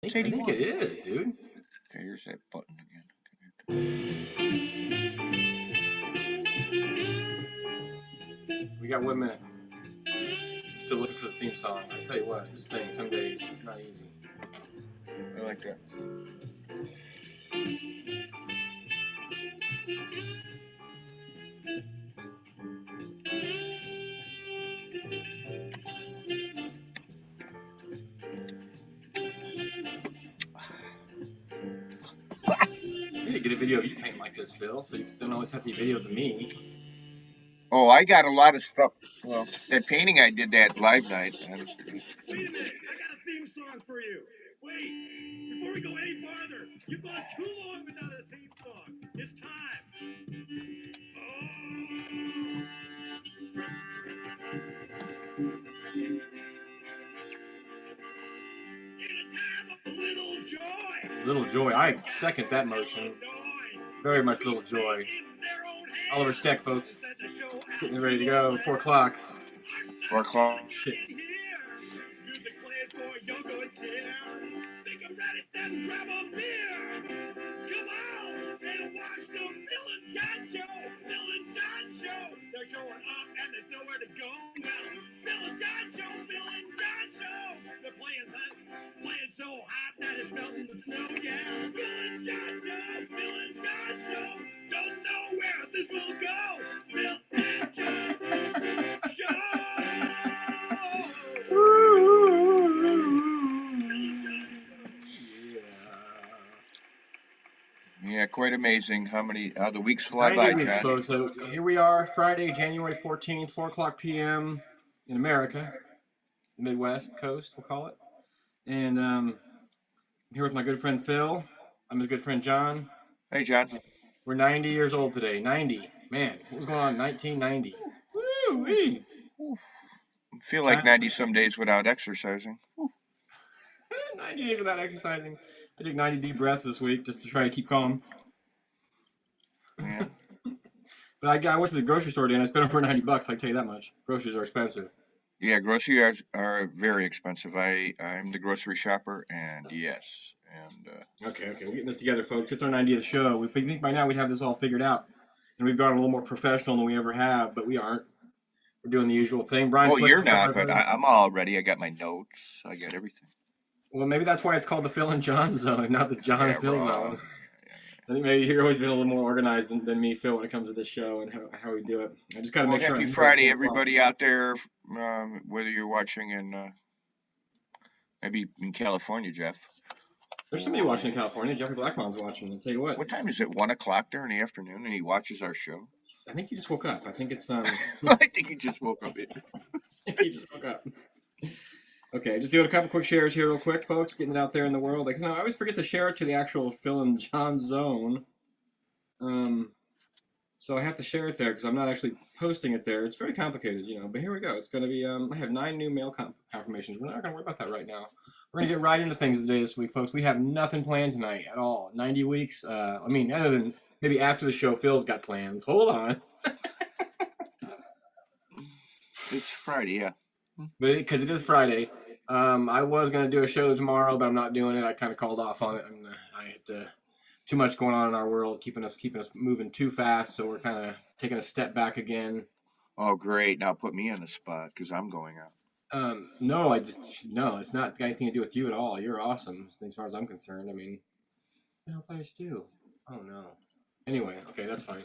I think it is, dude. Okay, here's that button again. We got 1 minute. Still looking for the theme song. I tell you what, this thing some days it's not easy. I like that. You need to get a video of you painting like this, Phil, so you don't always have to be videos of me. Oh, I got a lot of stuff. Well, that painting I did that live night. Wait a minute, I got a theme song for you. Wait, before we go any farther, you've gone too long without a theme song. It's time. In a time of little joy. Little joy. I second that motion. Very much little joy. Oliver Steck, folks. Getting ready to go. 4 o'clock. 4 o'clock. Shit. Music plays for Yoko and Tim. Think I'm ready, then grab a beer. Come on and watch the Phil and John show. Phil and John show. They're showing up and there's nowhere to go. Well, Phil and John show. Phil and John show. They're playing so hot that it's melting the snow. Yeah, Phil and John show. Phil and John show. Don't know where this will go. Phil and John show. Yeah, quite amazing how the weeks fly by, John. Folks. So here we are, Friday, January 14th, 4 o'clock p.m. in America, the Midwest coast, we'll call it. And I'm here with my good friend Phil. I'm his good friend John. Hey, John. We're 90 years old today. 90. Man, what was going on in 1990? Woo-wee. I feel like 90 some days without exercising. 90 days without exercising. I took 90 deep breaths this week just to try to keep calm. Yeah. But I went to the grocery store today and I spent over $90. I tell you that much. Groceries are expensive. Yeah, groceries are very expensive. I'm the grocery shopper, and yes. And Okay, we're getting this together, folks. It's our 90th show. We think by now we'd have this all figured out, and we've gone a little more professional than we ever have, but we aren't. We're doing the usual thing. Brian. Well, you're not, but I'm all ready. I got my notes. I got everything. Well, maybe that's why it's called the Phil and John Zone, not the John and Phil Zone. I think maybe you've always been a little more organized than me, Phil, when it comes to this show and how we do it. I just got to make sure. Happy Friday, everybody out there, whether you're watching in maybe in California, Jeff. There's somebody watching in California. Jeffrey Blackmon's watching. I'll tell you what. What time is it? 1 o'clock there in the afternoon, and he watches our show. I think he just woke up. I think it's I think he just woke up. He just woke up. Okay, just doing a couple quick shares here real quick, folks, getting it out there in the world. Like, I always forget to share it to the actual Phil and John Zone. So I have to share it there because I'm not actually posting it there. It's very complicated, but here we go. It's going to be, I have 9 new mail confirmations. We're not going to worry about that right now. We're going to get right into things today this week, folks. We have nothing planned tonight at all. 90 weeks. Other than maybe after the show, Phil's got plans. Hold on. It's Friday, yeah. But because it is Friday, I was going to do a show tomorrow, but I'm not doing it. I kind of called off on it. And I had too much going on in our world, keeping us moving too fast. So we're kind of taking a step back again. Oh, great. Now put me on the spot because I'm going out. No, it's not got anything to do with you at all. You're awesome as far as I'm concerned. I mean, what the hell did I just do? Oh, no. Anyway, okay, that's fine.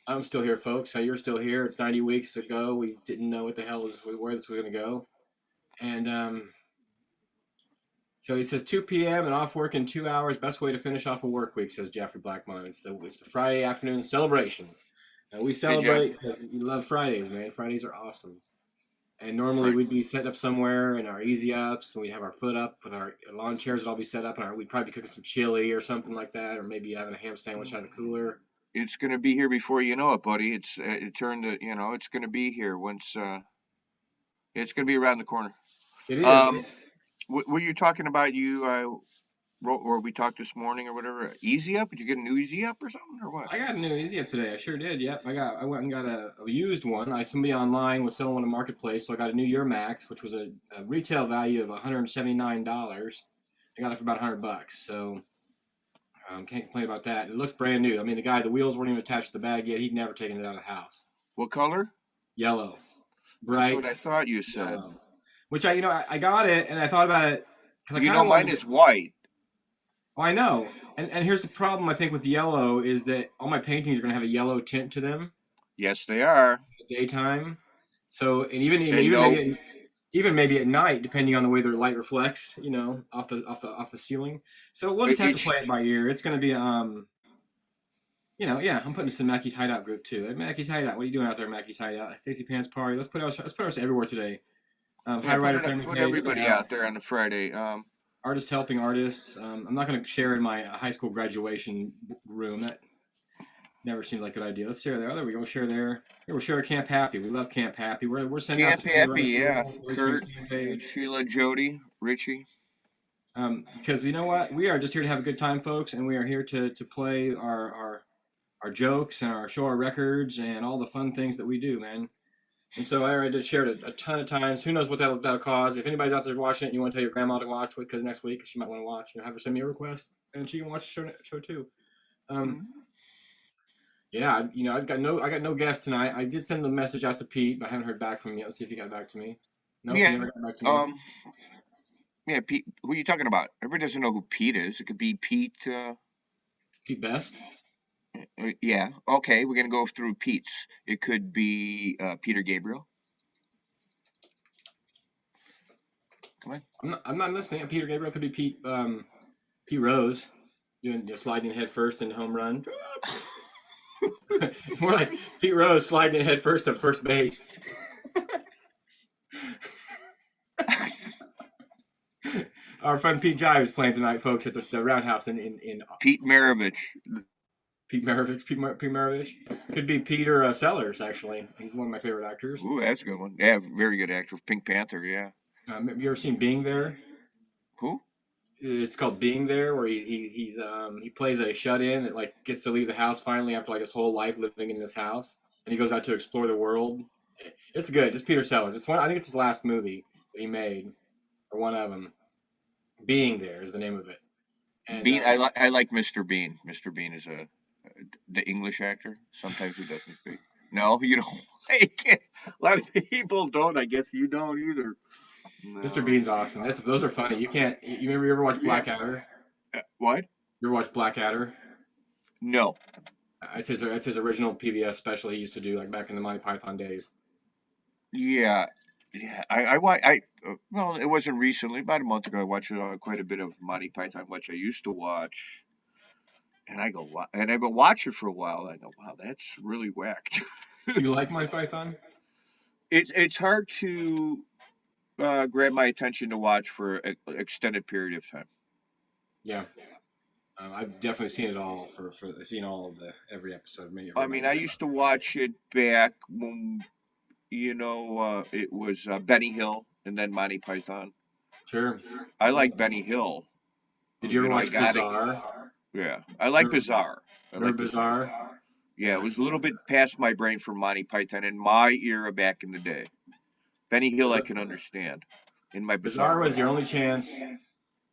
I'm still here, folks. You're still here. It's 90 weeks ago. We didn't know what the hell where this was going to go. And so he says 2 p.m. and off work in 2 hours. Best way to finish off a work week, says Jeffrey Blackmon. It's the Friday afternoon celebration. And we celebrate because we love Fridays, man. Fridays are awesome. And normally we'd be set up somewhere in our easy ups, and we'd have our foot up with our lawn chairs would all be set up, and we'd probably be cooking some chili or something like that, or maybe having a ham sandwich out of the cooler. It's going to be here before you know it, buddy. It's it's going to be here once. It's going to be around the corner. It is. Were you talking about or we talked this morning or whatever? Easy Up? Did you get a new Easy Up or something or what? I got a new Easy Up today. I sure did. Yep. I went and got a used one. Somebody online was selling one in Marketplace, so I got a new Year Max, which was a retail value of $179. I I got it for about $100. So can't complain about that. It looks brand new. I mean, the wheels weren't even attached to the bag yet. He'd never taken it out of the house. What color? Yellow, That's bright what I thought you said. yellow. Which I got it and I thought about it because I You kind know, of mine wanted. is white. Oh, I know. And here's the problem I think with yellow is that all my paintings are gonna have a yellow tint to them Yes, they are. in the daytime. So and even And even no, even maybe at night, depending on the way their light reflects, off the ceiling. So we'll just have to it's play it by ear. It's gonna be yeah, I'm putting this in Mackey's Hideout group too. Hey, Mackey's Hideout, what are you doing out there, Mackey's Hideout? Stacy Pants Party. Let's put us everywhere today. yeah. High Rider Family Put Page, what the everybody hell? out there on the Friday. Artists helping artists. I'm not gonna share in my high school graduation room. That never seemed like a good idea. Let's share there. Oh, there we go. Share there. Here, we'll share Camp Happy. We love Camp Happy. We're sending out Camp to people Happy, around yeah. school. Kurt, Fan page. Sheila, Jody, Richie. Because you know what, we are just here to have a good time, folks, and we are here to play our jokes and show our records and all the fun things that we do, man. And so I already shared it a ton of times. Who knows what that'll cause? If anybody's out there watching it, and you want to tell your grandma to watch with, because next week she might want to watch. Have her send me a request, and she can watch the show too. Yeah, I've got I got no guests tonight. I did send the message out to Pete, but I haven't heard back from him yet. Let's see if he got back to me. No, he Yeah. never got back to me. Yeah, Pete. Who are you talking about? Everybody doesn't know who Pete is. It could be Pete. Pete Best. Yeah. Okay, we're gonna go through Pete's. It could be Peter Gabriel. Come on. I'm not listening. Peter Gabriel could be Pete Rose, doing sliding head first into home run. More like Pete Rose sliding head first to first base. Our friend Pete Jive is playing tonight, folks, at the Roundhouse in Pete Maravich. Pete Maravich. Could be Peter Sellers, actually. He's one of my favorite actors. Ooh, that's a good one. Yeah, very good actor. Pink Panther, yeah. You ever seen Being There? Who? It's called Being There, where he plays a shut-in that like gets to leave the house finally after like his whole life living in this house, and he goes out to explore the world. It's good. It's Peter Sellers. I think it's his last movie that he made, or one of them. Being There is the name of it. And, Bean. I like Mr. Bean. Mr. Bean is the English actor. Sometimes he doesn't speak. No, you don't. A lot of people don't. I guess you don't either. No. Mr. Bean's awesome. Those are funny. You can't. You ever watch Blackadder? What? You ever watch Blackadder? No. It's his original PBS special he used to do like back in the Monty Python days. Yeah. Well, it wasn't recently. About a month ago, I watched quite a bit of Monty Python, which I used to watch. And I've been watching for a while. I go, wow, that's really whacked. Do you like Monty Python? It's hard to grab my attention to watch for an extended period of time. Yeah. I've definitely seen it all seen all of every episode. I used to watch it back when, it was Benny Hill and then Monty Python. Sure. I like Benny Hill. Did you ever watch Bizarre? Yeah, I like Bizarre. Bizarre? Yeah, it was a little bit past my brain for Monty Python in my era back in the day. Benny Hill I can understand. In my Bizarre was your only chance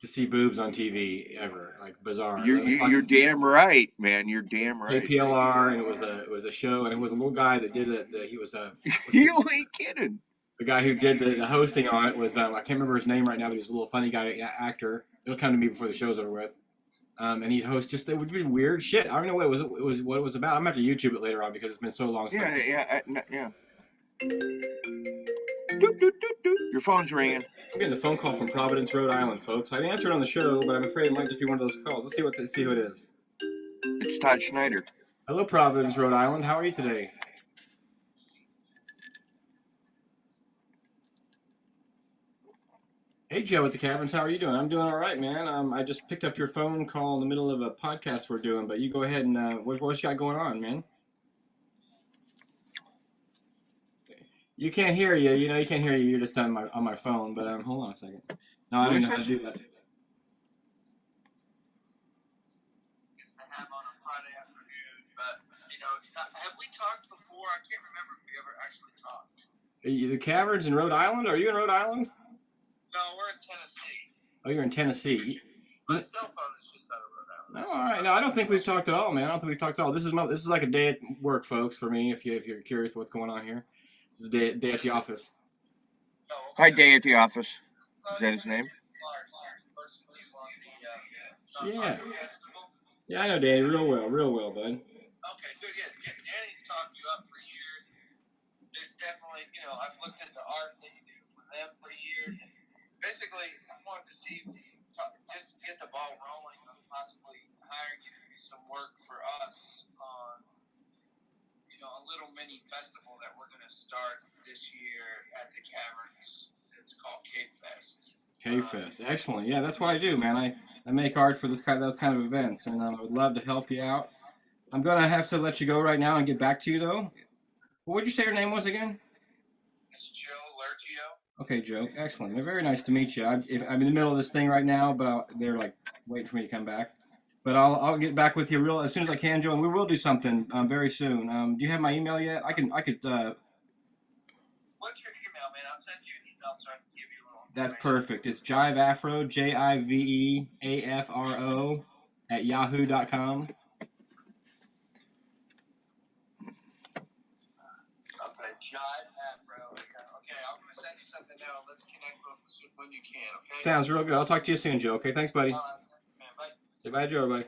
to see boobs on TV ever, like Bizarre. You're damn right, man. You're damn right. KPLR, and it was a show, and it was a little guy that did it. He was a. You ain't kidding. The guy who did the hosting on it was I can't remember his name right now, but he was a little funny guy actor. It'll come to me before the show's over with. And he'd host it would be weird shit. I don't know what it was what it was about. I'm gonna have to YouTube it later on because it's been so long since. Yeah. Doot, doot, doot, doot. Your phone's ringing. I'm getting a phone call from Providence, Rhode Island, folks. I'd answer it on the show, but I'm afraid it might just be one of those calls. Let's see who it is. It's Todd Schneider. Hello, Providence, Rhode Island. How are you today? Hey, Joe at the Caverns. How are you doing? I'm doing all right, man. I just picked up your phone call in the middle of a podcast we're doing, but you go ahead and what you got going on, man? You can't hear you. You can't hear you. You're just on my phone. But hold on a second. No, I don't know how to do that. To have on a Friday afternoon, but have we talked before? I can't remember if we ever actually talked. The Caverns in Rhode Island? Are you in Rhode Island? No, we're in Tennessee. Oh, you're in Tennessee. But- cell phone is just out of Rhode Island. No, It's all just right. not- No, I don't think we've talked at all, man. I don't think we've talked at all. This is like a day at work, folks. For me, if you're curious what's going on here, this is a day at the office. Oh, Hi, okay. Day at the office. Is that his name? Yeah. Yeah, I know Danny real well, bud. Okay, good. Yeah, Danny's talked you up for years. It's definitely, I've looked at the art that you do for them for years. And basically, I wanted to see, just get the ball rolling on possibly hiring you to do some work for us on, a little mini festival that we're going to start this year at the Caverns. It's called Cave Fest. K-Fest. Excellent. Yeah, that's what I do, man. I make art for those kind of events, and I would love to help you out. I'm going to have to let you go right now and get back to you, though. What would you say your name was again? It's Joe Lergio. Okay, Joe. Excellent. Very nice to meet you. I'm in the middle of this thing right now, but they're like waiting for me to come back. But I'll get back with you real as soon as I can, Joe, and we will do something very soon. Do you have my email yet? I could. What's your email, man? I'll send you an email so I can give you a little. That's perfect. It's jiveafro, JIVEAFRO @yahoo.com. Okay, Jive Afro. Okay, I'm gonna send you something now. Let's connect when you can. Okay. Sounds real good. I'll talk to you soon, Joe. Okay, thanks, buddy. Man, bye. Say bye, Joe, everybody.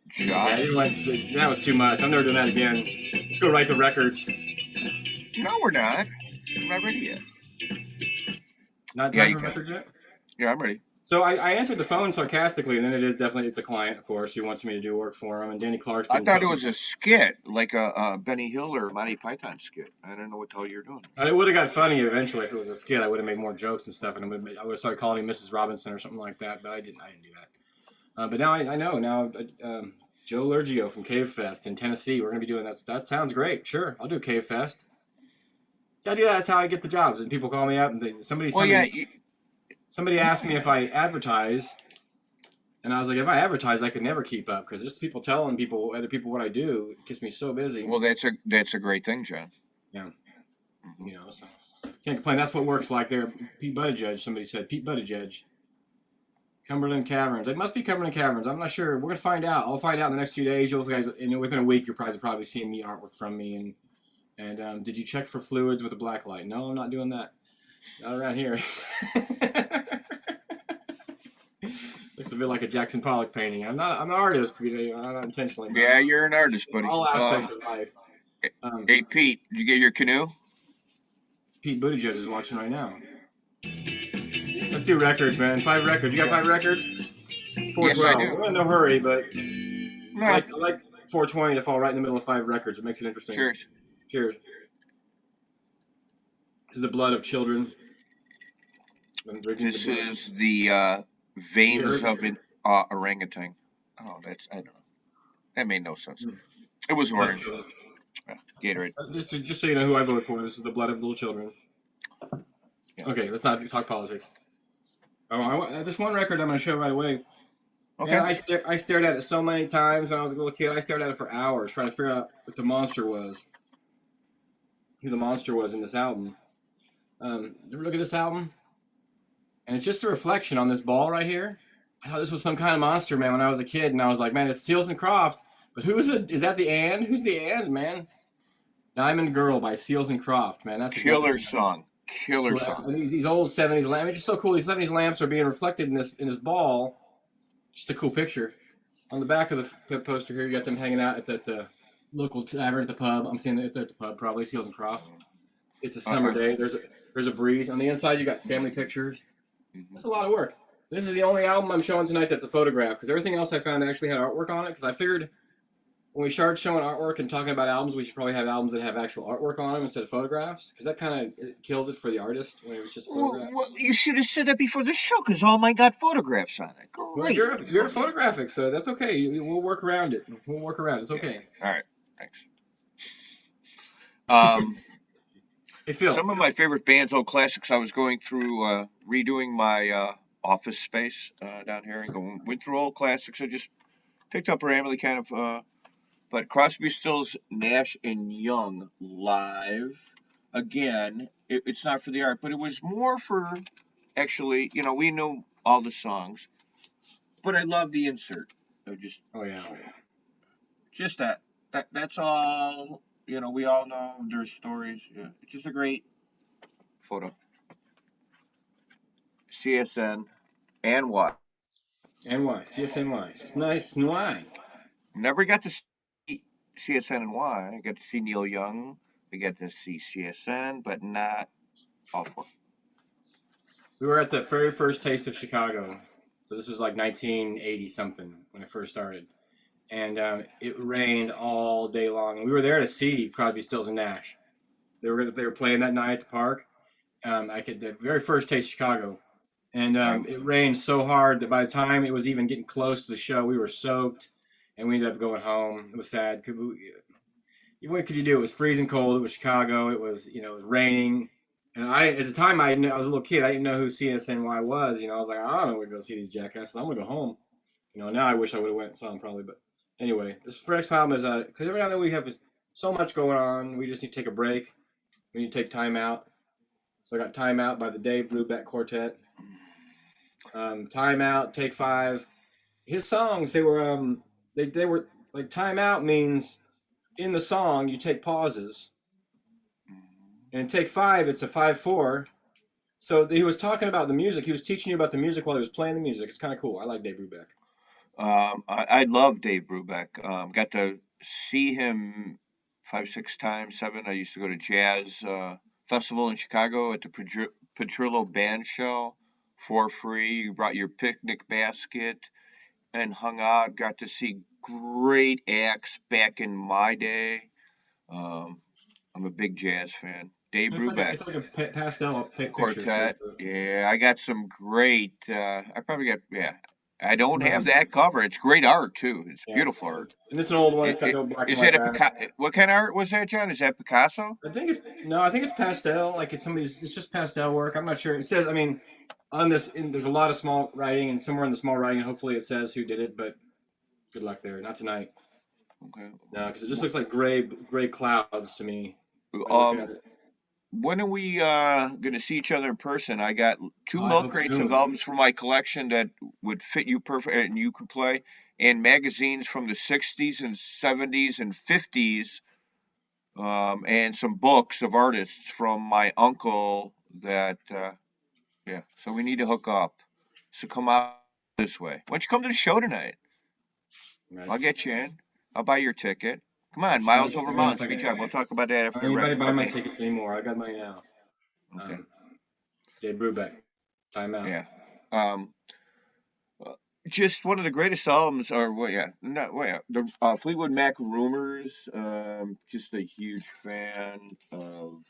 Josh? Yeah, that was too much. I'm never doing that again. Let's go right to records. No, we're not. We're not ready yet. Not Yeah, time you for can. records yet? Yeah, I'm ready. So I answered the phone sarcastically, and then it's a client, of course, who wants me to do work for him, and Danny Clark's I been thought it was a skit, like a Benny Hill or Monty Python skit. I don't know what the hell you're doing. It would have got funny eventually if it was a skit. I would have made more jokes and stuff, and I would have started calling him Mrs. Robinson or something like that, but I didn't do that. But now I know. Now, Joe Lergio from Cave Fest in Tennessee, we're going to be doing that. That sounds great. Sure, I'll do Cave Fest. See, I do that. That's how I get the jobs. And people call me up, and somebody asked me if I advertise, and I was like, if I advertise, I could never keep up because just people telling other people what I do, it gets me so busy. Well, that's a great thing, John. Yeah. So can't complain. That's what works like there. Pete Buttigieg, somebody said. Pete Buttigieg. Cumberland Caverns. It must be Cumberland Caverns. I'm not sure. We're going to find out. I'll find out in the next 2 days. You guys, within a week, you're probably seeing me artwork from me. And did you check for fluids with a black light? No, I'm not doing that. Not around here. Looks a bit like a Jackson Pollock painting. I'm an artist, not intentionally. Yeah, you're an artist, buddy. All aspects of life. Hey, Pete, did you get your canoe? Pete Buttigieg is watching right now. Let's do records, man. 5 records. You got 5 records? 412. Yes, I do. We're in no hurry, but No. I like 420 to fall right in the middle of 5 records. It makes it interesting. Cheers. Cheers. This is the blood of children. I'm drinking This the blood. is the veins of an orangutan. Oh, I don't know. That made no sense. It was orange. Gatorade. Just so you know who I voted for, this is the blood of little children. Yeah. Okay, let's not talk politics. This one record I'm going to show right away. Okay. Man, I stared at it so many times when I was a little kid. I stared at it for hours trying to figure out what the monster was. Who the monster was in this album. Ever look at this album? And it's just a reflection on this ball right here. I thought this was some kind of monster, man, when I was a kid. And I was like, man, it's Seals and Croft. But who's it? Is that the And? Who's the And, man? Diamond Girl by Seals and Croft, man. That's Killer song. Killer song. And these old 70s lamps. It's just so cool. These 70s lamps are being reflected in this ball. Just a cool picture. On the back of the poster here, you got them hanging out at that local tavern at the pub. I'm seeing it at the pub, probably Seals and Croft. It's a summer day. There's a breeze. On the inside, you got family pictures. That's a lot of work. This is the only album I'm showing tonight that's a photograph because everything else I found actually had artwork on it. Because I figured when we started showing artwork and talking about albums, we should probably have albums that have actual artwork on them instead of photographs. Because that kind of kills it for the artist when it was just photographs. Well, you should have said that before the show because all mine got photographs on it. Well, Great. you're a photographic, so that's okay. We'll work around it. We'll work around it. It's okay. All right. Thanks. Hey, Phil. Some of my favorite bands, old classics. I was going through redoing my office space down here and went through old classics. I just picked up randomly kind of, but Crosby, Stills, Nash and Young live. Again, it's not for the art, but it was more for actually, we know all the songs. but I love the insert. Oh yeah. Just that's all. You know, we all know there's stories. Yeah, it's just a great photo. CSN and what? NY, CSNY, nice NY. Never got to see CSN and Y. I got to see Neil Young. I got to see CSN, but not all four. We were at the very first Taste of Chicago. So this was like 1980 something when it first started, and it rained all day long. And we were there to see Crosby, Stills, and Nash. They were playing that night at the park. The very first Taste of Chicago, and it rained so hard that by the time it was even getting close to the show, we were soaked, and we ended up going home. It was sad. What could you do? It was freezing cold. It was Chicago. It was it was raining. And at the time, I was a little kid. I didn't know who CSNY was. I was like, I don't know where to go see these jackasses. I'm gonna go home. Now I wish I would have went and saw them probably. But anyway, this first album is because every now and then we have so much going on. We just need to take a break. We need to take time out. So I got Time Out by the Dave Brubeck Quartet. Time Out, Take Five. His songs, they were like Time Out means in the song you take pauses. And in Take Five, it's a 5/4. So he was talking about the music. He was teaching you about the music while he was playing the music. It's kind of cool. I like Dave Brubeck. I love Dave Brubeck. Got to see him 5, 6 times, 7. I used to go to jazz festival in Chicago at the Petrillo Band Show for free. You brought your picnic basket and hung out. Got to see great acts back in my day. I'm a big jazz fan. Dave Brubeck. It's like a pastel Quartet. Yeah, I got some great. I probably got. Yeah, I don't have that cover. It's great art too. It's beautiful art. And it's an old one. It's got no black and white. What kind of art was that, John? Is that Picasso? I think it's pastel. Like it's just pastel work. I'm not sure. It says. I mean, on this, there's a lot of small writing, and somewhere in the small writing, hopefully it says who did it. But good luck there. Not tonight. Okay. No, because it just looks like gray clouds to me. When are we gonna see each other in person? I got 2 milk crates of albums from my collection that would fit you perfect, and you could play, and magazines from the 60s and 70s and 50s, and some books of artists from my uncle that, yeah. So we need to hook up. So come out this way. Why don't you come to the show tonight? Nice. I'll get you in. I'll buy your ticket. Come on, miles over mountains. Speech up. We'll talk about that after. Anybody buy my tickets anymore? I got money now. Okay. Dave Brubeck. Time Out. Yeah. Just one of the greatest albums, the Fleetwood Mac Rumors. Just a huge fan of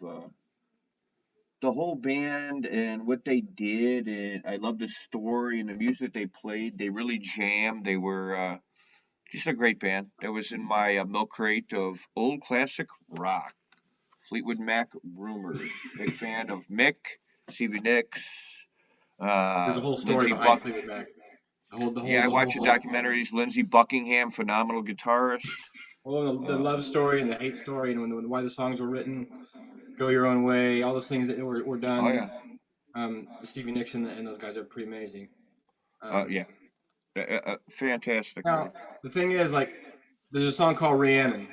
the whole band and what they did, and I love the story and the music they played. They really jammed. They were. Just a great band. That was in my milk crate of old classic rock. Fleetwood Mac Rumors. Big fan of Mick, Stevie Nicks. There's a whole story behind Fleetwood Mac. I watch the documentaries. Lindsey Buckingham, phenomenal guitarist. Well, the love story and the hate story and why the songs were written. Go Your Own Way. All those things that were done. Oh, yeah. Stevie Nicks and those guys are pretty amazing. Yeah. Fantastic. Now, the thing is, like, there's a song called Rhiannon.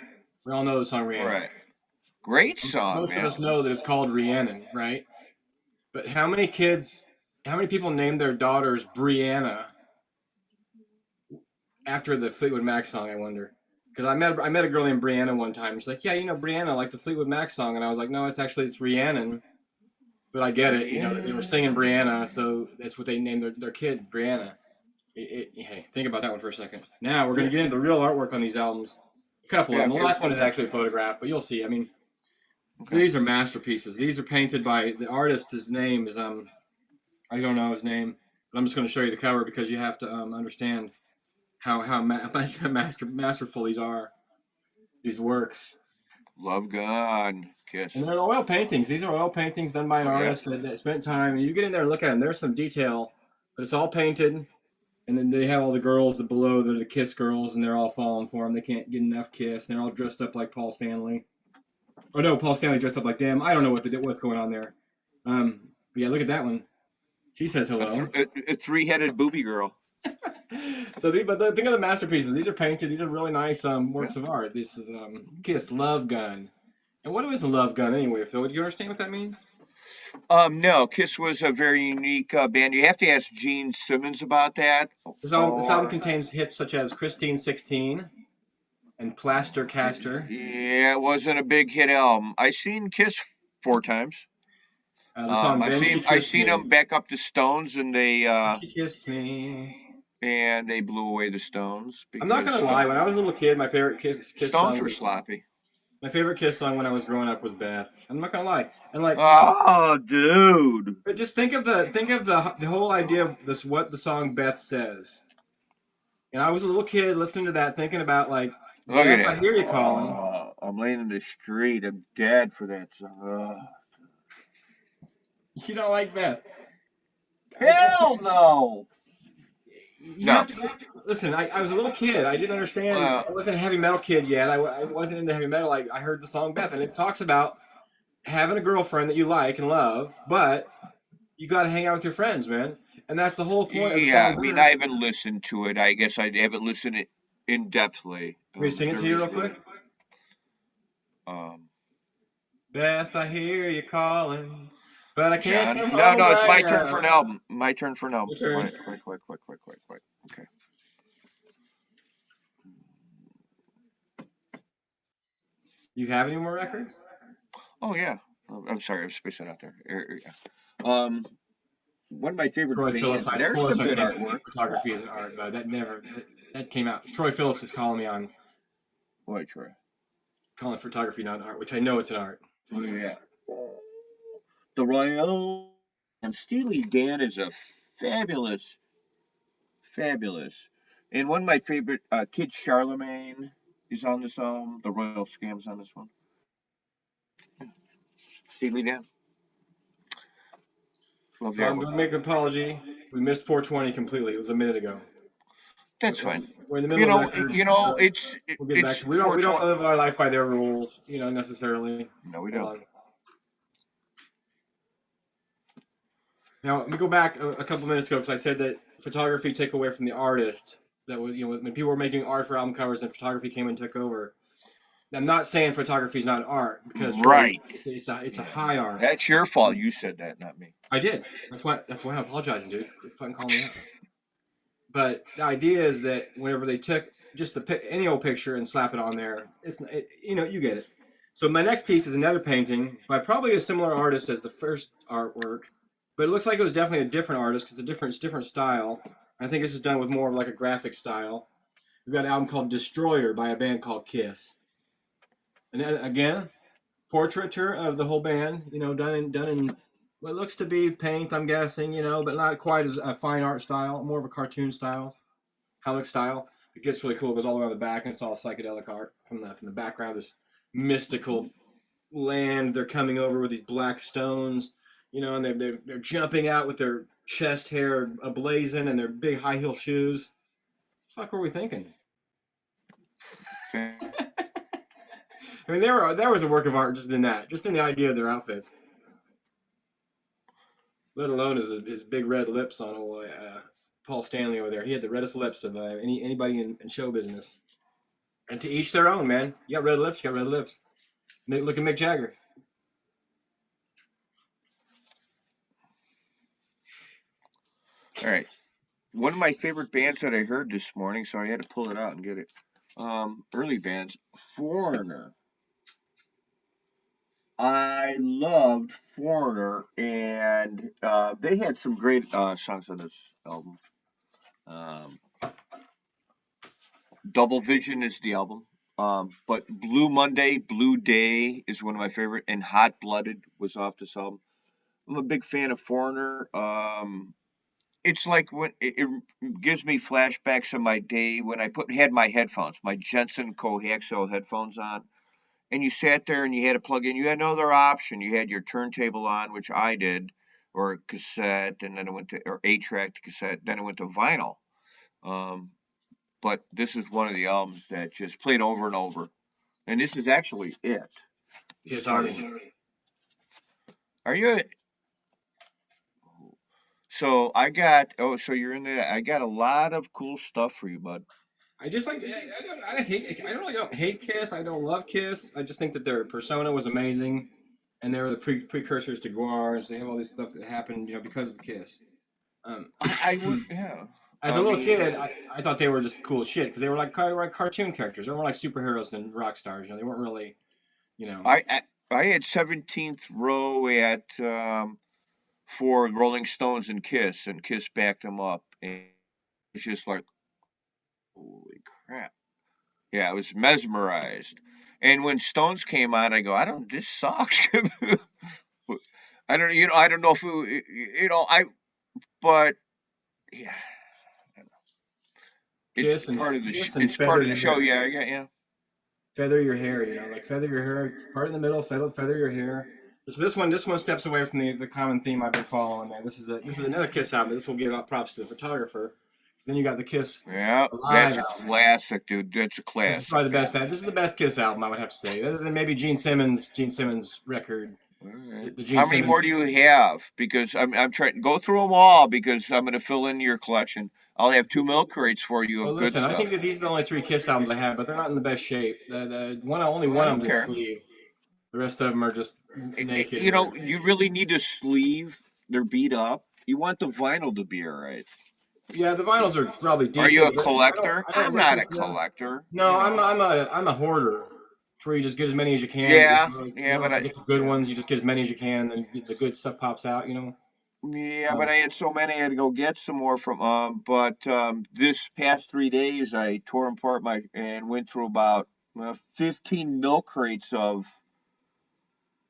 We all know the song Rhiannon. Right. Great song, Most of us know that it's called Rhiannon, right? But how many people named their daughters Brianna after the Fleetwood Mac song, I wonder? Because I met a girl named Brianna one time. She's like, yeah, Brianna, like the Fleetwood Mac song. And I was like, no, it's Rhiannon. But I get it. They were singing Brianna, so that's what they named their kid, Brianna. Hey, think about that one for a second. Now we're going to get into the real artwork on these albums. A couple of them. The last one is actually a photograph, but you'll see. I mean, these are masterpieces. These are painted by the artist. His name is I don't know his name, but I'm just going to show you the cover because you have to understand how masterful these are. These works. Love God, Kiss. And they're oil paintings. These are oil paintings done by an artist that spent time. And you get in there and look at them. There's some detail, but it's all painted. And then they have all the girls below that are the Kiss girls, and they're all falling for them. They can't get enough Kiss. And they're all dressed up like Paul Stanley. Oh no, Paul Stanley dressed up like them. I don't know what's going on there. But yeah, look at that one. She says hello. A 3-headed booby girl. So, think of the masterpieces. These are painted. These are really nice works of art. This is Kiss Love Gun. And what is a love gun anyway, Phil? Do you understand what that means? No, Kiss was a very unique band. You have to ask Gene Simmons about that. This album contains hits such as Christine 16 and Plaster Caster. Yeah, it wasn't a big hit album. I seen Kiss 4 times. The song I seen them back up the Stones, and they She Kissed Me. And they blew away the Stones. I'm not gonna lie. When I was a little kid, my favorite Kiss Stones song were sloppy. My favorite Kiss song when I was growing up was Beth. I'm not gonna lie. And like, oh, dude. But just think of the whole idea of this, what the song Beth says. And I was a little kid listening to that, thinking about like, Look Beth, at I hear you calling. I'm laying in the street. I'm dead for that song. You don't like Beth? Hell no. You have to listen. I was a little kid. I didn't understand. I wasn't a heavy metal kid yet. I wasn't into heavy metal. I heard the song Beth, and it talks about having a girlfriend that you like and love, but you got to hang out with your friends, man. And that's the whole point. Yeah, I mean, I haven't listened to it. I guess I haven't listened it in depthly. Can we sing it to you real quick? Beth, I hear you calling, but I can't come home. No, it's my turn for an album. My turn for an album. Quick. Okay. You have any more records? Oh yeah. I'm sorry, I'm spacing out there. One of my favorite bands. There's some good artwork. Photography is an art, but that came out. Troy Phillips is calling me on. What, Troy? Calling photography not an art, which I know it's an art. Oh yeah. The Royal and Steely Dan is a fabulous. And one of my favorite, Kid Charlemagne is on this album. The Royal Scam's on this one. Steely Dan. So I'm going to make an apology. We missed 420 completely. It was a minute ago. That's fine. We're in the middle of records. We don't live our life by their rules, necessarily. No, we don't. Now, let me go back a couple minutes ago because I said that photography took away from the artist. That was, when people were making art for album covers and photography came and took over. I'm not saying photography is not art because it's a high art. That's your fault. You said that, not me. I did. That's why I'm apologizing, dude. Quit fucking calling me out. But the idea is that whenever they took just any old picture and slap it on there, you get it. So my next piece is another painting by probably a similar artist as the first artwork, but it looks like it was definitely a different artist because it's different style. I think this is done with more of like a graphic style. We've got an album called Destroyer by a band called Kiss. And then again, portraiture of the whole band, done in what looks to be paint, I'm guessing, but not quite as a fine art style, more of a cartoon style, comic style. It gets really cool. It goes all around the back, and it's all psychedelic art from the background. This mystical land. They're coming over with these black stones, and they're jumping out with their chest hair ablazing and their big high heel shoes. What the fuck were we thinking? I mean, there was a work of art just in the idea of their outfits. Let alone his big red lips on old Paul Stanley over there. He had the reddest lips of anybody in show business. And to each their own, man. You got red lips, you got red lips. Look at Mick Jagger. All right. One of my favorite bands that I heard this morning, so I had to pull it out and get it. Early bands, Foreigner. I loved Foreigner, and they had some great songs on this album. Double Vision is the album, but Blue Monday, Blue Day is one of my favorite, and Hot Blooded was off this album. I'm a big fan of Foreigner. It's like when it gives me flashbacks of my day when I had my headphones, my Jensen coaxial headphones on. And you sat there and you had to plug in. You had no other option. You had your turntable on, which I did, or a cassette, and then it went to, or 8-track to cassette. Then it went to vinyl. But this is one of the albums that just played over and over. And this is actually it. Yes, Are you? So I got. Oh, so you're into that. I got a lot of cool stuff for you, bud. I just like I hate I don't really don't hate Kiss. I don't love Kiss. I just think that their persona was amazing, and they were the precursors to Guar, and so they have all this stuff that happened, because of Kiss. Um, I would. Yeah. as a I little mean, kid, I thought they were just cool as shit because they were like cartoon characters. They were more like superheroes than rock stars. They weren't really, you know. I I, I had 17th row at for Rolling Stones and Kiss backed them up, and it's just like, holy crap. Yeah, I was mesmerized. And when Stones came on, I go, I don't. This sucks. I don't. I don't know if it, I. But yeah, it's part of the. Kiss and It's part feather of the your show. hair. Yeah, yeah, yeah. Feather your hair, like feather your hair, part in the middle, feather your hair. So this one steps away from the common theme I've been following. Man, this is another Kiss album. This will give out props to the photographer. Then you got the Kiss Yeah, that's Alive a album. classic, dude. That's a This is classic. probably the best. This is the best Kiss album I would have to say, other than maybe Gene Simmons record. All right. The Gene How many Simmons. more do you have? Because I'm trying to go through them all because I'm going to fill in your collection. I'll have 2 milk crates for you Well, of good listen, I stuff. think that these are the only 3 Kiss albums I have, but they're not in the best shape. Only one I of don't them's in care. sleeve. The rest of them are just naked. You really need a sleeve. They're beat up. You want the vinyl to be all right. Yeah, the vinyls are probably Are you decent, a but collector? I don't I'm not listen a to them. collector. No, I'm a hoarder. It's where you just get as many as you can. Yeah, You yeah, don't but have to get the good ones. You just get as many as you can, and then the good stuff pops out. yeah, but Um, I had so many I had to go get some more from. But this past 3 days I tore apart and went through about 15 milk crates of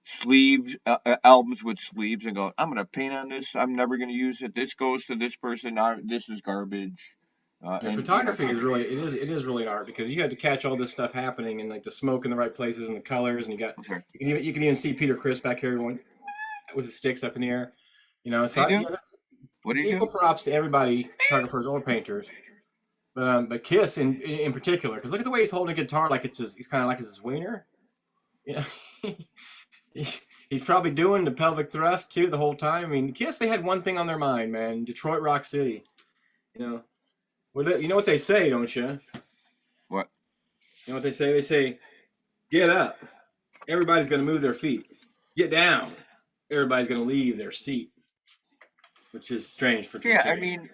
sleeves albums with sleeves and go, I'm gonna paint on this. I'm never gonna use it. This goes to this person. This is garbage. the And photography is really it is really an art because you had to catch all this stuff happening and like the smoke in the right places and the colors and okay. you can even see Peter Chris back here going with his sticks up in the air. What do you do? Yeah, What do you equal do? props to everybody, photographers or painters. But Kiss in particular, because look at the way he's holding a guitar like he's kind of like it's his wiener. Yeah. He's probably doing the pelvic thrust too the whole time. I mean, Kiss they had one thing on their mind, man. Detroit Rock City. You know, you know what they say, don't you? What? You know what they say? They say, "Get up, everybody's gonna move their feet. Get down, everybody's gonna leave their seat." Which is strange for Yeah, I Kiss. mean,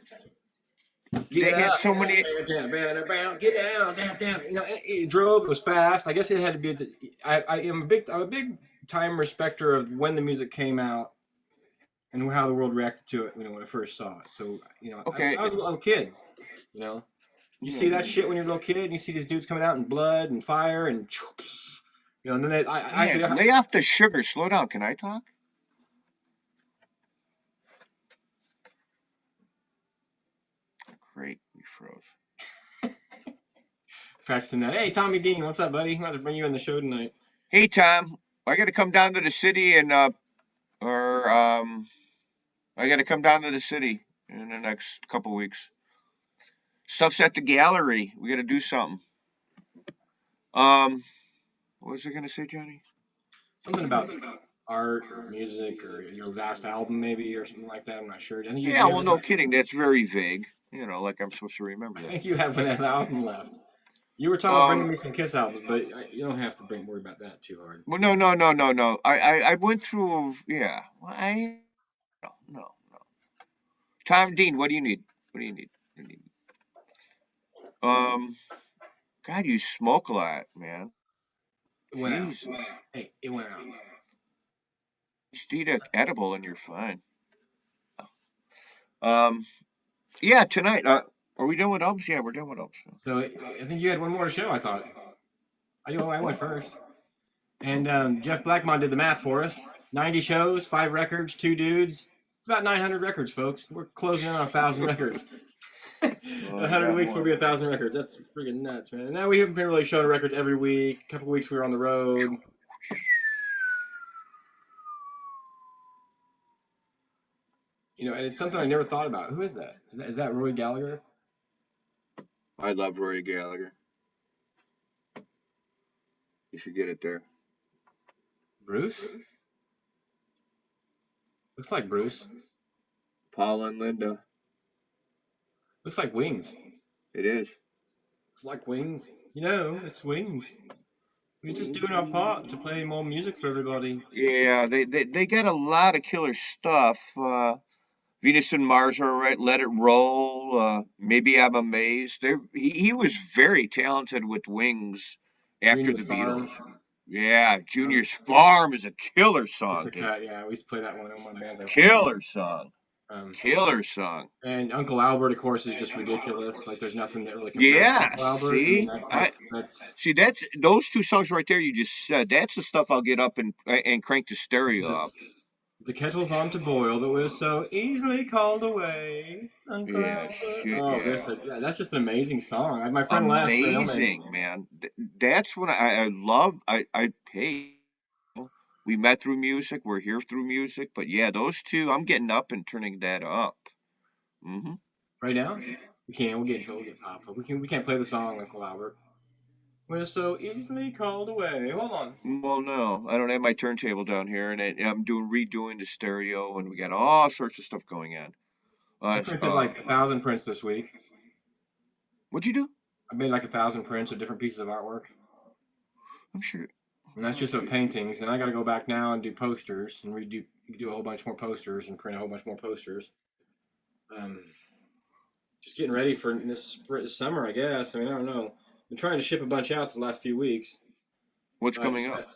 they Get had up, so many. get down, down. It drove. It was fast. I guess it had to be. I'm a big time respecter of when the music came out and how the world reacted to it, when I first saw it. So, Okay. I was a little kid, you know. You see that shit when you're a little kid, and you see these dudes coming out in blood and fire, and and then I Man, actually, lay off the sugar. Slow down. Can I talk? Great, we froze. Paxton that. Hey, Tommy Dean, what's up, buddy? I'm about to bring you on the show tonight. Hey, Tom, I got to come down to the city or I got to come down to the city in the next couple weeks. Stuff's at the gallery. We got to do something. What was I gonna say, Johnny? Something about art or music or your last album, maybe, or something like that. I'm not sure. I think Yeah, well, no kidding. That's very vague. Like I'm supposed to remember I that. think you have an album left. You were talking about bringing Um, me some Kiss albums, but you don't have to worry about that too hard. well, no, no, no, no, no. I went through. Yeah, well, no. Tom Dean, what do you need? What do you need? What do you need? God, you smoke a lot, man. It went out. Jesus. Hey, it went out. Just eat an edible and you're fine. Um, yeah, tonight. Are we done with albums? Yeah, we're done with albums. So I think you had one more to show. I thought. I went first. And Jeff Blackmon did the math for us. 90 shows, 5 records, 2 dudes. It's about 900 records, folks. We're closing in on 1,000 records. 100 weeks will be 1,000 records. That's freaking nuts, man. And now we haven't been really showing records every week. A couple weeks we were on the road. And it's something I never thought about. Who is that? Is that Roy Gallagher? I love Rory Gallagher. You should get it there. Bruce? Looks like Bruce. Paula and Linda. Looks like Wings. It is. It's like Wings. You know, it's Wings. We're just doing our part to play more music for everybody. Yeah, they got a lot of killer stuff. Venus and Mars are right. Let It Roll. Maybe I'm Amazed. He was very talented with Wings after Junior the Farm. Beatles. Yeah, Junior's Farm is a killer song, The dude. Cut, yeah, we used to play that one in one of my bands. Killer song. Um, Killer song. and Uncle Albert, of course, is just ridiculous. Like, there's nothing that really compares to Yeah, Uncle Albert. I see, mean, that's see that's those two songs right there. You just said that's the stuff I'll get up and crank the it stereo says, up. the kettle's on to boil, but we're so easily called away. Uncle Yeah, Albert. shit, Oh, yeah. yeah, that's just an amazing song. My friend Les said, oh, man, Amazing, man. That's what I love. Hey, we met through music. We're here through music. But yeah, those two, I'm getting up and turning that up. Hmm. right now, we can't. We'll get popped. We can't play the song, Uncle Albert. We're so easily called away. Hold on. Well, no, I don't have my turntable down here, and I'm redoing the stereo, and we got all sorts of stuff going on. I printed like 1,000 prints this week. What'd you do? I made like 1,000 prints of different pieces of artwork. I'm sure. And that's just of paintings. And I got to go back now and do posters and do a whole bunch more posters and print a whole bunch more posters. Just getting ready for this summer, I guess. I mean, I don't know. Been trying to ship a bunch out the last few weeks. What's coming up?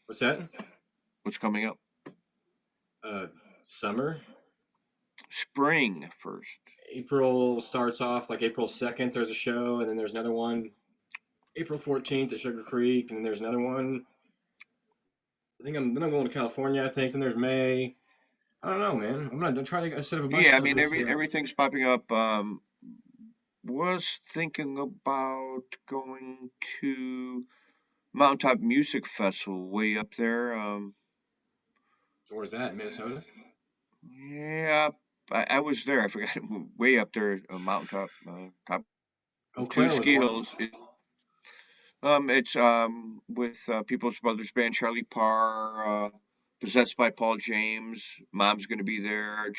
What's that? What's coming up? Summer. Spring first. April starts off like April 2nd. There's a show, and then there's another one. April 14th at Sugar Creek, and then there's another one. Then I'm going to California. I think. Then there's May. I don't know, man. I'm trying to set up a bunch. Yeah, I of mean stuff everything's popping up. Was thinking about going to Mountaintop Music Festival way up there. Where's that? Minnesota? Yeah, I was there. I forgot. Way up there, Mountaintop, top Oh, two Claire was ski one. hills. It's with People's Brothers Band, Charlie Parr, Possessed by Paul James. Mom's gonna be there.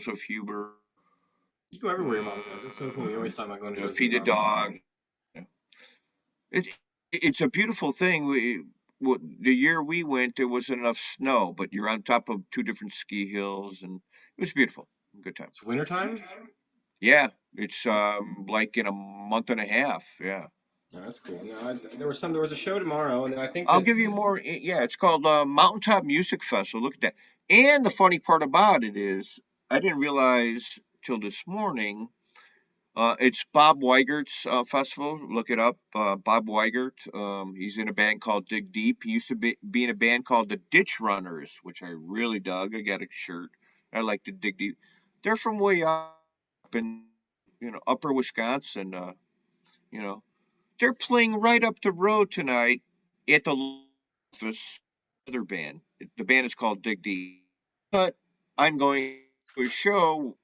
Joseph Huber. You go everywhere, Mom goes. It's so cool. You always talk about going to shows. Feed the Dog. It's a beautiful thing. The year we went, there wasn't enough snow, but you're on top of two different ski hills, and it was beautiful. Good time. It's wintertime? Yeah, it's like in a month and a half. Yeah. Oh, that's cool. No, there was a show tomorrow, and then I think I'll give you more. Yeah, it's called Mountaintop Music Festival. Look at that. And the funny part about it is, I didn't realize till this morning. It's Bob Weigert's festival. Look it up. Bob Weigert. He's in a band called Dig Deep. He used to be in a band called the Ditch Runners, which I really dug. I got a shirt. I like to Dig Deep. They're from way up in upper Wisconsin. You know, they're playing right up the road tonight at the office. Other band. The band is called Dig Deep. But I'm going to a show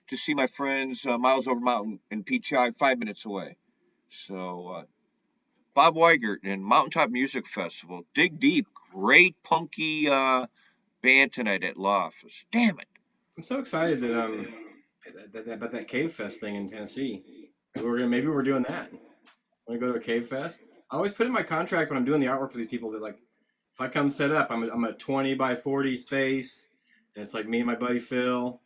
to see my friends Miles Over Mountain and Pete Chai 5 minutes away. So Bob Weigert and Mountaintop Music Festival. Dig Deep. Great punky band tonight at Law Office. Damn it. I'm so excited that about that Cave Fest thing in Tennessee. Maybe we're doing that. Want to go to a Cave Fest? I always put in my contract when I'm doing the artwork for these people that, like, if I come set up, I'm a 20 by 40 space, and it's like me and my buddy Phil.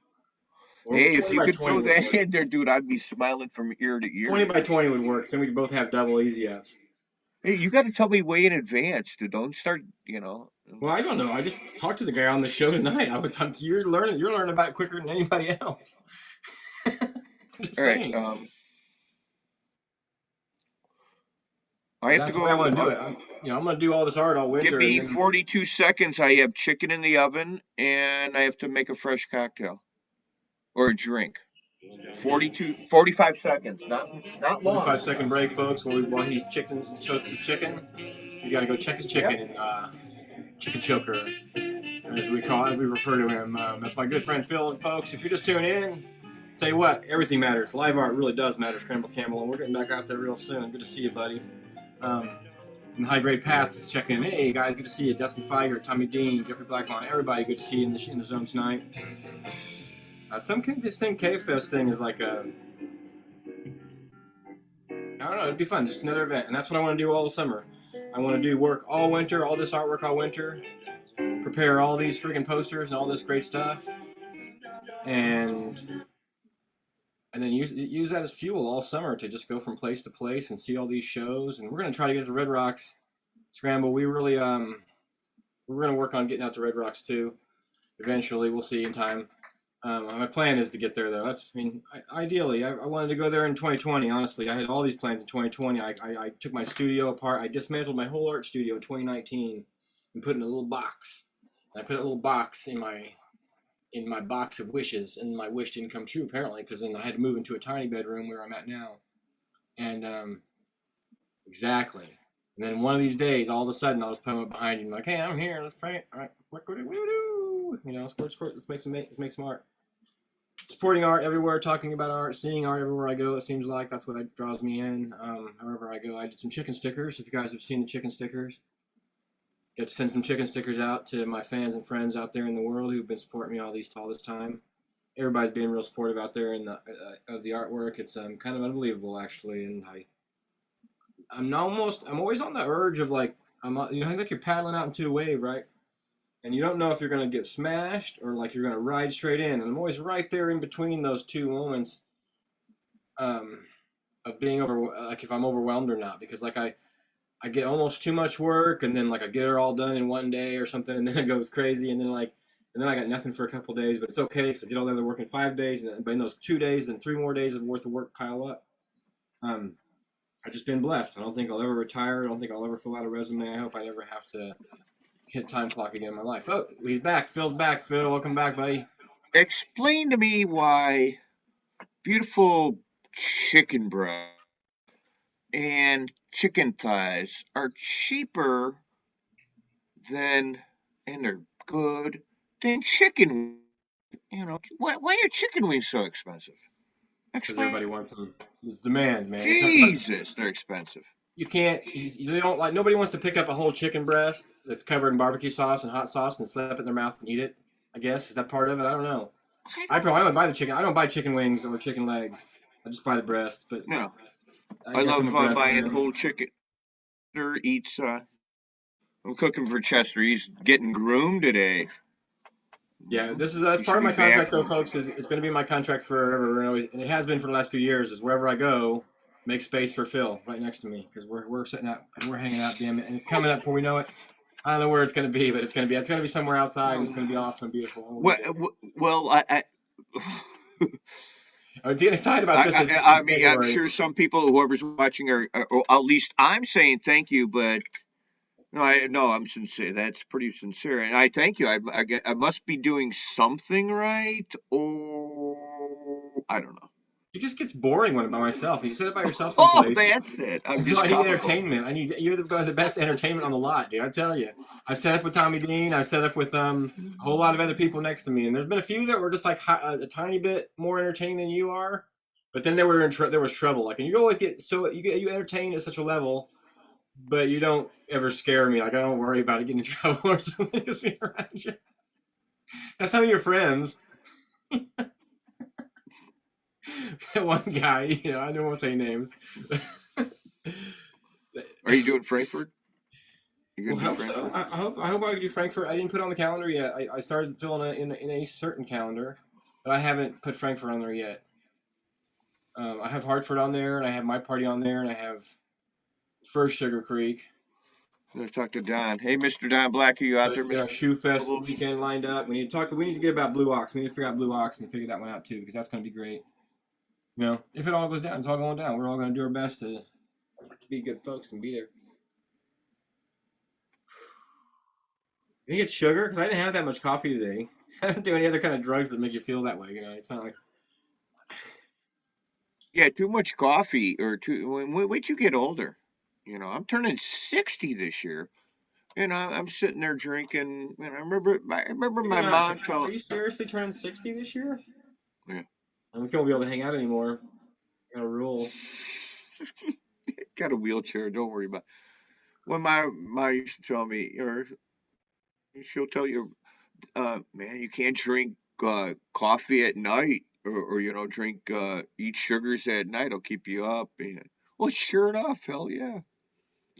Or Hey, if 20 you by could 20 throw would that work. in there, dude, I'd be smiling from ear to ear. 20 by 20 would work. So then we could both have double easy ups. Hey, you got to tell me way in advance, dude. Don't start, Well, I don't know. I just talked to the guy on the show tonight. You're learning about it quicker than anybody else. I'm just All right. saying. I have That's to go. the way I want to do it. I'm going to do all this art all winter. Give me and then, 42 seconds. I have chicken in the oven, and I have to make a fresh cocktail or a drink. 45 seconds. Not long. 45-second break, folks. While he chokes his chicken, he's got to go check his chicken in Chicken Choker, as we refer to him. That's my good friend Phil, folks. If you're just tuning in, tell you what, everything matters. Live art really does matter, Scramble Camel, and we're getting back out there real soon. Good to see you, buddy. And High Grade Paths is checking in. Hey guys, good to see you. Dustin Feiger, Tommy Dean, Jeffrey Blackmon, everybody, good to see you in the zone tonight. This thing K-Fest thing is like a, I don't know, it'd be fun, just another event, and that's what I want to do all summer. I want to do work all winter, all this artwork all winter, prepare all these freaking posters and all this great stuff, and then use that as fuel all summer to just go from place to place and see all these shows. And we're gonna try to get to Red Rocks Scramble. We really we're gonna work on getting out to Red Rocks too. Eventually, we'll see in time. My plan is to get there though. Ideally, I wanted to go there in 2020. Honestly, I had all these plans in 2020. I took my studio apart. I dismantled my whole art studio in 2019 and put it in a little box. I put a little box in my box of wishes, and my wish didn't come true apparently, because then I had to move into a tiny bedroom where I'm at now. And exactly. And then one of these days, all of a sudden, I'll just put them behind you and be like, hey, I'm here. Let's pray. All right, what do we do? You know, sport. Let's make some art. Supporting art everywhere, talking about art, seeing art everywhere I go. It seems like that's what draws me in. Wherever I go, I did some chicken stickers. If you guys have seen the chicken stickers, get to send some chicken stickers out to my fans and friends out there in the world who've been supporting me all this time. Everybody's being real supportive out there in of the artwork. It's kind of unbelievable actually, and I'm always on the urge of like like you're paddling out into a wave, right? And you don't know if you're gonna get smashed or like you're gonna ride straight in. And I'm always right there in between those two moments of being like if I'm overwhelmed or not, because like I get almost too much work, and then like I get it all done in one day or something, and then it goes crazy, and then I got nothing for a couple days, but it's okay because I did all the other work in 5 days, and in those 2 days, then 3 more days of worth of work pile up. I've just been blessed. I don't think I'll ever retire. I don't think I'll ever fill out a resume. I hope I never have to hit time clock again in my life. Oh, he's back. Phil's back. Phil, welcome back, buddy. Explain to me why beautiful chicken breast and chicken thighs are cheaper and they're good than chicken. You know, why are chicken wings so expensive? Because everybody wants them. It's demand, man. Jesus, they're expensive. You can't. You don't like. Nobody wants to pick up a whole chicken breast that's covered in barbecue sauce and hot sauce and slap it in their mouth and eat it. I guess is that part of it? I don't know. I don't buy the chicken. I don't buy chicken wings or chicken legs. I just buy the breast. But no, I love buying whole chicken. Eats. I'm cooking for Chester. He's getting groomed today. Yeah, that's part of my contract, though, folks. It's going to be my contract forever, and it has been for the last few years. Is wherever I go, make space for Phil right next to me, because we're sitting out and we're hanging out, damn it, and it's coming up before we know it. I don't know where it's going to be, but it's going to be somewhere outside, and it's going to be awesome and beautiful. Well, I'm getting excited about this. I mean, I'm sure some people, whoever's watching, or at least I'm saying thank you, but. No, I'm sincere. That's pretty sincere, and I thank you. I must be doing something right, or I don't know. It just gets boring when I'm by myself. You sit it by yourself. That's it. I need entertainment. You're the best entertainment on the lot, dude. I tell you. I've set up with Tommy Dean. I've set up with a whole lot of other people next to me, and there's been a few that were just like a tiny bit more entertaining than you are, but then there was trouble. Like, and you always get you entertain at such a level. But you don't ever scare me. Like, I don't worry about it getting in trouble or something just being around you. Now, some of your friends, one guy, I don't want to say names. Are you doing Frankfurt? I hope so. I hope I can do Frankfurt. I didn't put it on the calendar yet. I started filling it in a certain calendar, but I haven't put Frankfurt on there yet. I have Hartford on there, and I have my party on there, and I have First Sugar Creek. I'm gonna talk to Don. Hey, Mr. Don Black, are you out there? Mr. Shoe Fest weekend lined up. We need to get about Blue Ox. We need to figure out Blue Ox and figure that one out too, because that's gonna be great. If it all goes down, it's all going down. We're all gonna do our best to be good folks and be there. You think it's sugar? Because I didn't have that much coffee today. I don't do any other kind of drugs that make you feel that way. It's not like. Yeah, too much coffee wait you get older. I'm turning 60 this year, and I'm sitting there drinking. And I remember my mom told. Are you seriously turning 60 this year? Yeah. I'm not gonna be able to hang out anymore. I got a rule. Got a wheelchair. Don't worry about it. When my mom used to tell me, or she'll tell you, man, you can't drink coffee at night, or drink eat sugars at night. It'll keep you up. And well, sure enough, hell yeah.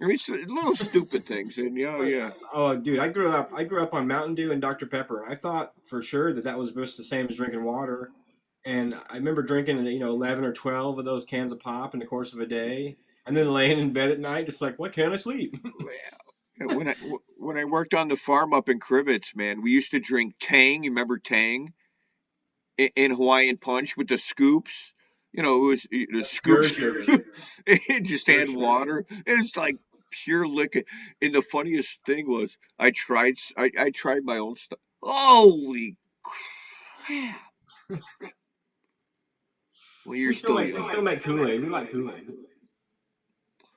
I mean, it's little stupid things, and yeah. Oh, dude, I grew up on Mountain Dew and Dr Pepper, and I thought for sure that was just the same as drinking water. And I remember drinking 11 or 12 of those cans of pop in the course of a day, and then laying in bed at night just like, why can't I sleep? When I worked on the farm up in Crivets, man, we used to drink Tang. You remember Tang in Hawaiian Punch with the scoops? It was the scoops. It just had water. It's like pure liquor. And the funniest thing was, I tried my own stuff. Holy crap! Well, you're we still make Kool-Aid. We like Kool-Aid.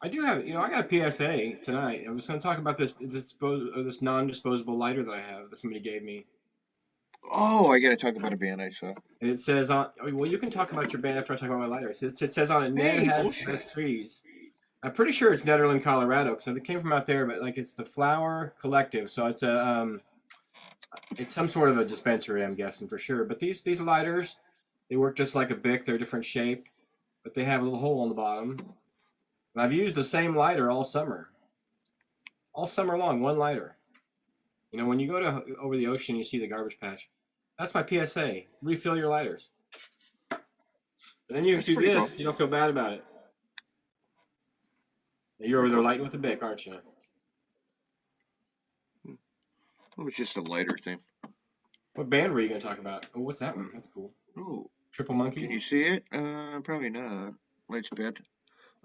I do have, I got a PSA tonight. I was going to talk about this non-disposable lighter that I have that somebody gave me. Oh, I got to talk about a band I saw. And it says on. Well, you can talk about your band after I talk about my lighter. It says on it, Ned has trees. I'm pretty sure it's Nederland, Colorado, because it came from out there. But like, it's the Flower Collective, so it's it's some sort of a dispensary, I'm guessing for sure. But these lighters, they work just like a Bic. They're different shape, but they have a little hole on the bottom. And I've used the same lighter all summer long, one lighter. When you go over the ocean, you see the garbage patch. That's my PSA. Refill your lighters. And then you do this, cool. You don't feel bad about it. You're over there lighting with a Bic, aren't you? It was just a lighter thing. What band were you going to talk about? Oh, what's that one? That's cool. Oh, Triple Monkeys? Can you see it? Probably not. Light's bad.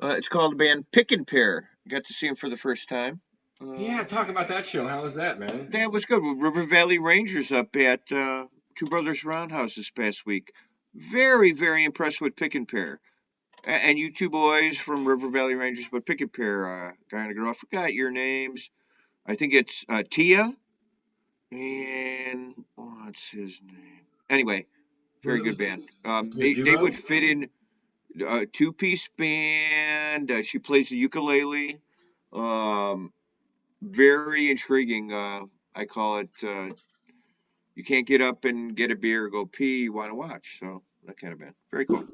It's called the band Pick and Pair. Got to see them for the first time. Yeah, talk about that show. How was that, man? That was good. River Valley Rangers up at Two Brothers Roundhouse this past week. Very, very impressed with Pick and Pair. And you two boys from River Valley Rangers, but Pick and Pair, guy and a girl. I forgot your names. I think it's Tia. And what's his name? Anyway, very good band. They would fit in a two-piece band. She plays the ukulele. Very intriguing. I call it, you can't get up and get a beer or go pee, you want to watch. So that kind of band. Very cool.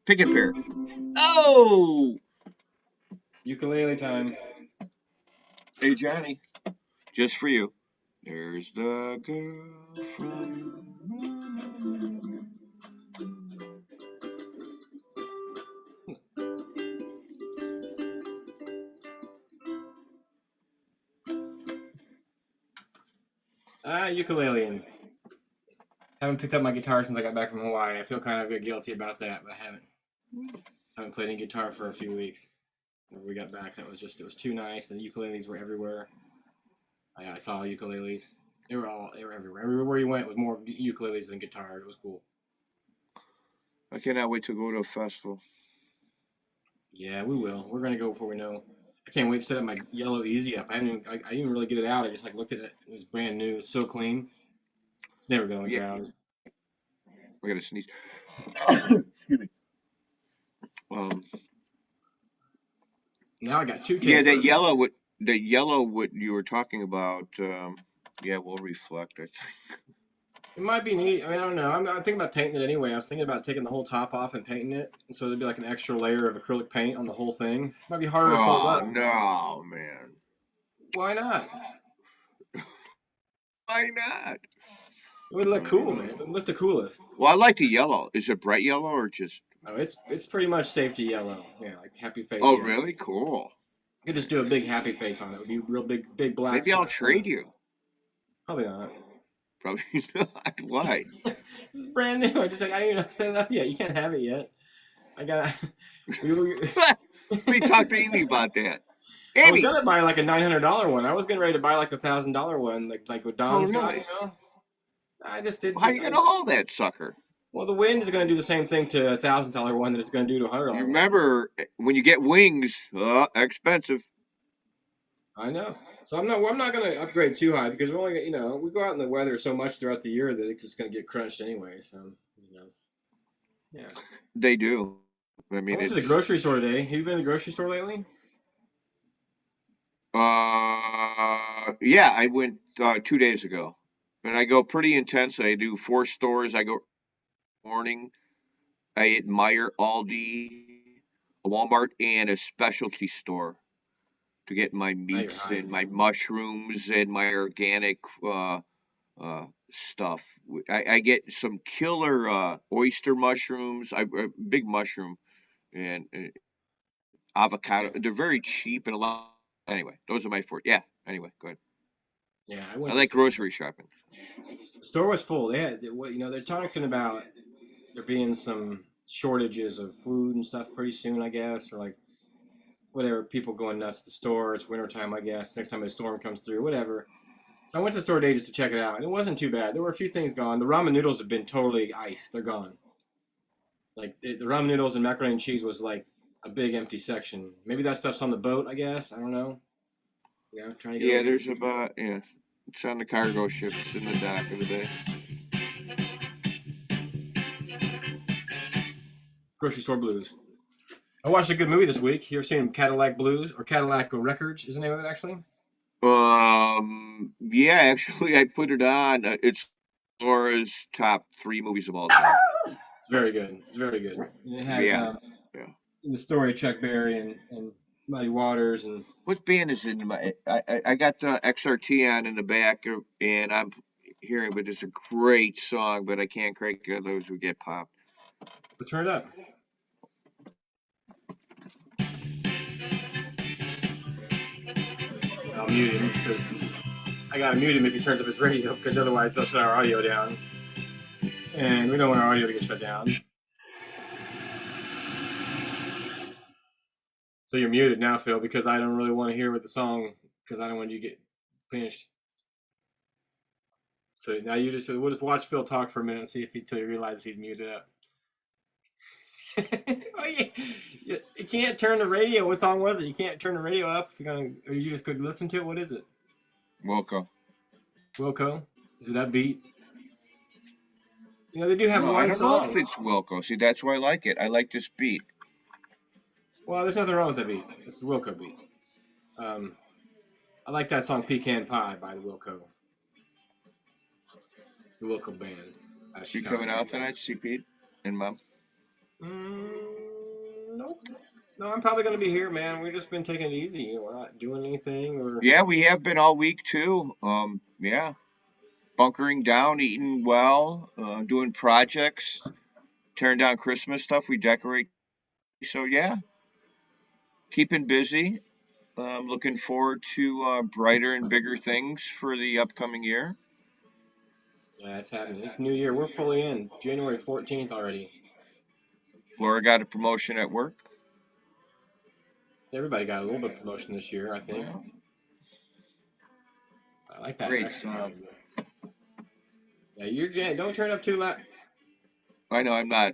Pick and Pair. Oh! Ukulele time. Hey, Johnny. Just for you. There's the girl from... Ukulele. Haven't picked up my guitar since I got back from Hawaii. I feel kind of guilty about that, but I haven't played any guitar for a few weeks. When we got back, it was too nice, and the ukuleles were everywhere. I saw ukuleles. They were everywhere. Everywhere you went was more ukuleles than guitar. It was cool. I cannot wait to go to a festival. Yeah, we will. We're gonna go before we know. I can't wait to set up my yellow Easy up. I didn't really get it out. I just looked at it. It was brand new. It's so clean. It's never going down. I gotta sneeze. Excuse me. Now I got two. Yeah, that yellow what you were talking about. Yeah, will reflect. I think it might be neat. I mean, I don't know. I'm thinking about painting it anyway. I was thinking about taking the whole top off and painting it, and so there'd be like an extra layer of acrylic paint on the whole thing. It might be harder to fold up. No, man. Why not? Why not? It would look cool, man. It would look the coolest. Well, I like the yellow. Is it bright yellow or just? Oh, it's pretty much safety yellow. Yeah, like happy face. Oh, yellow. Really? Cool. You could just do a big happy face on it. It would be real big black. Maybe I'll trade you. Probably not. Probably not. Why? This is brand new. I didn't even set it up yet. You can't have it yet. I gotta. We talked to Amy about that. Amy. I was gonna buy like a $900 one. I was getting ready to buy like a $1,000 one, like what Don's got. I just didn't. How are you gonna haul that sucker? Well, the wind is gonna do the same thing to a $1,000 one that it's gonna do to a $100 one. Remember, when you get wings, expensive. I know. So I'm not gonna upgrade too high because we're only we go out in the weather so much throughout the year that it's just gonna get crunched anyway. So yeah. They do. I mean, I went to the grocery store today. Have you been to the grocery store lately? Yeah, I went 2 days ago. And I go pretty intense. I do 4 stores. I go morning. I admire Aldi, a Walmart, and a specialty store to get my Now you're meats high. and my mushrooms and my organic stuff. I get some killer oyster mushrooms, big mushroom, and avocado. They're very cheap and a lot. Anyway, those are my 4. Yeah. Anyway, go ahead. Yeah, I I went to like grocery shopping. the store was full. They're talking about there being some shortages of food and stuff pretty soon, I guess, or like whatever. People going nuts at the store. It's wintertime, I guess. Next time a storm comes through, whatever. So I went to the store today just to check it out, and it wasn't too bad. There were a few things gone. The ramen noodles have been totally iced. They're gone. Like the ramen noodles and macaroni and cheese was like a big empty section. Maybe that stuff's on the boat, I guess. I don't know. Trying to get Yeah, over. there's about yeah. It's on the cargo ships in the dock of the bay. Grocery store blues. I watched a good movie this week. You ever seen Cadillac Blues or Cadillac Records? Is the name of it actually? Yeah, actually, I put it on. It's Laura's top 3 movies of all time. It's very good. It's very good. And it has Yeah, yeah. the story of Chuck Berry and Muddy Waters and What band is in my? I got the XRT on in the back, and I'm hearing, but it's a great song, but I can't crank those who get popped. but turn it up. I'll mute him because I gotta mute him if he turns up his radio because otherwise they'll shut our audio down, and we don't want our audio to get shut down. So you're muted now, Phil, because I don't really want to hear what the song because I don't want you to get finished. So now we'll just watch Phil talk for a minute and see if till he realizes he's muted up. Oh, you can't turn the radio. What song was it? You can't turn the radio up if you're gonna. Or you just could listen to it. What is it? Wilco. Wilco. Is it that beat? They do have No, I one don't know if song. it's Wilco. See, that's why I like it. I like this beat. Well, there's nothing wrong with the beat. It's the Wilco beat. I like that song "Pecan Pie" by the Wilco band. You coming out tonight, see Pete and Mom? Nope. No, I'm probably gonna be here, man. We've just been taking it easy. We're not doing anything. Yeah, we have been all week too. Yeah, bunkering down, eating well, doing projects, tearing down Christmas stuff. We decorate. So yeah, keeping busy. Looking forward to brighter and bigger things for the upcoming year. Yeah, it's happening. It's New Year. We're fully in. January 14th already. Laura got a promotion at work. Everybody got a little bit of promotion this year, I think. I like that. Great song. Yeah, don't turn up too loud. I know, I'm not.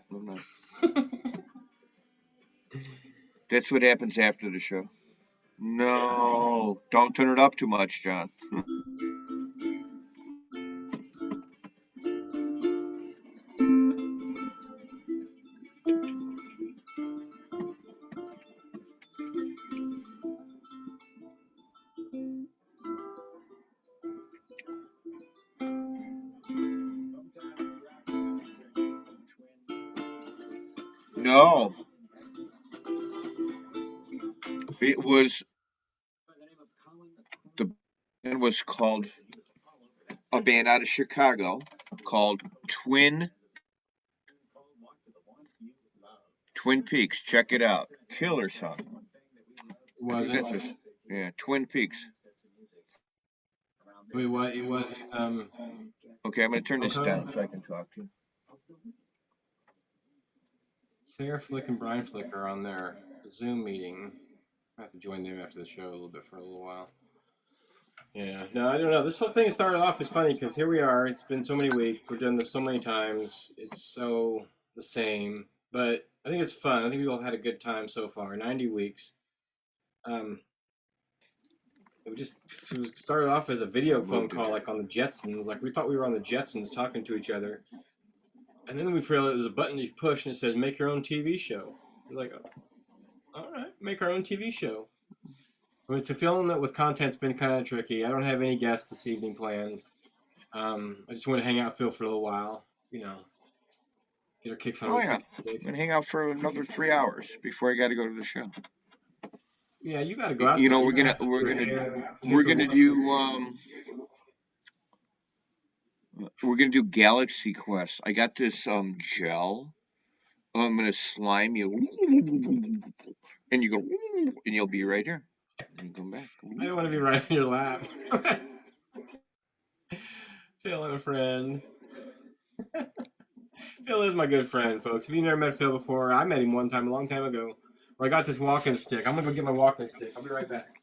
That's what happens after the show. No, don't turn it up too much, John. No, it was the band was called a band out of Chicago called Twin Peaks. Check it out, killer song. Was it? Yeah, Twin Peaks. Wait, what? It wasn't. Okay, I'm gonna turn this Okay. down so I can talk to you. Sarah Flick and Brian Flick are on their Zoom meeting. I have to join them after the show a little bit for a little while. Yeah, no, I don't know. This whole thing started off is funny because here we are. It's been so many weeks. We've done this so many times. It's so the same, but I think it's fun. I think we've all had a good time so far. 90 weeks. It started off as a video phone call, like on the Jetsons. Like we thought we were on the Jetsons talking to each other, and then we realized there's a button you push and it says "Make your own TV show." We're like, oh, all right, make our own TV show. But to film that with content's been kind of tricky. I don't have any guests this evening planned. I just want to hang out with Phil for a little while. You know, get our kicks on Oh his yeah, 66. I'm gonna hang out for another 3 hours before I got to go to the show. Yeah, you got to go out You know, tonight. we're You're gonna gonna have to do we're your gonna hair. You have we're to gonna wash your do we're gonna do Galaxy Quest. I got this gel. I'm gonna slime you, and you go, and you'll be right here. And come back. I don't want to be right in your lap. Phil and a friend. Phil is my good friend, folks. If you've never met Phil before, I met him one time a long time ago. Where I got this walking stick. I'm gonna go get my walking stick. I'll be right back.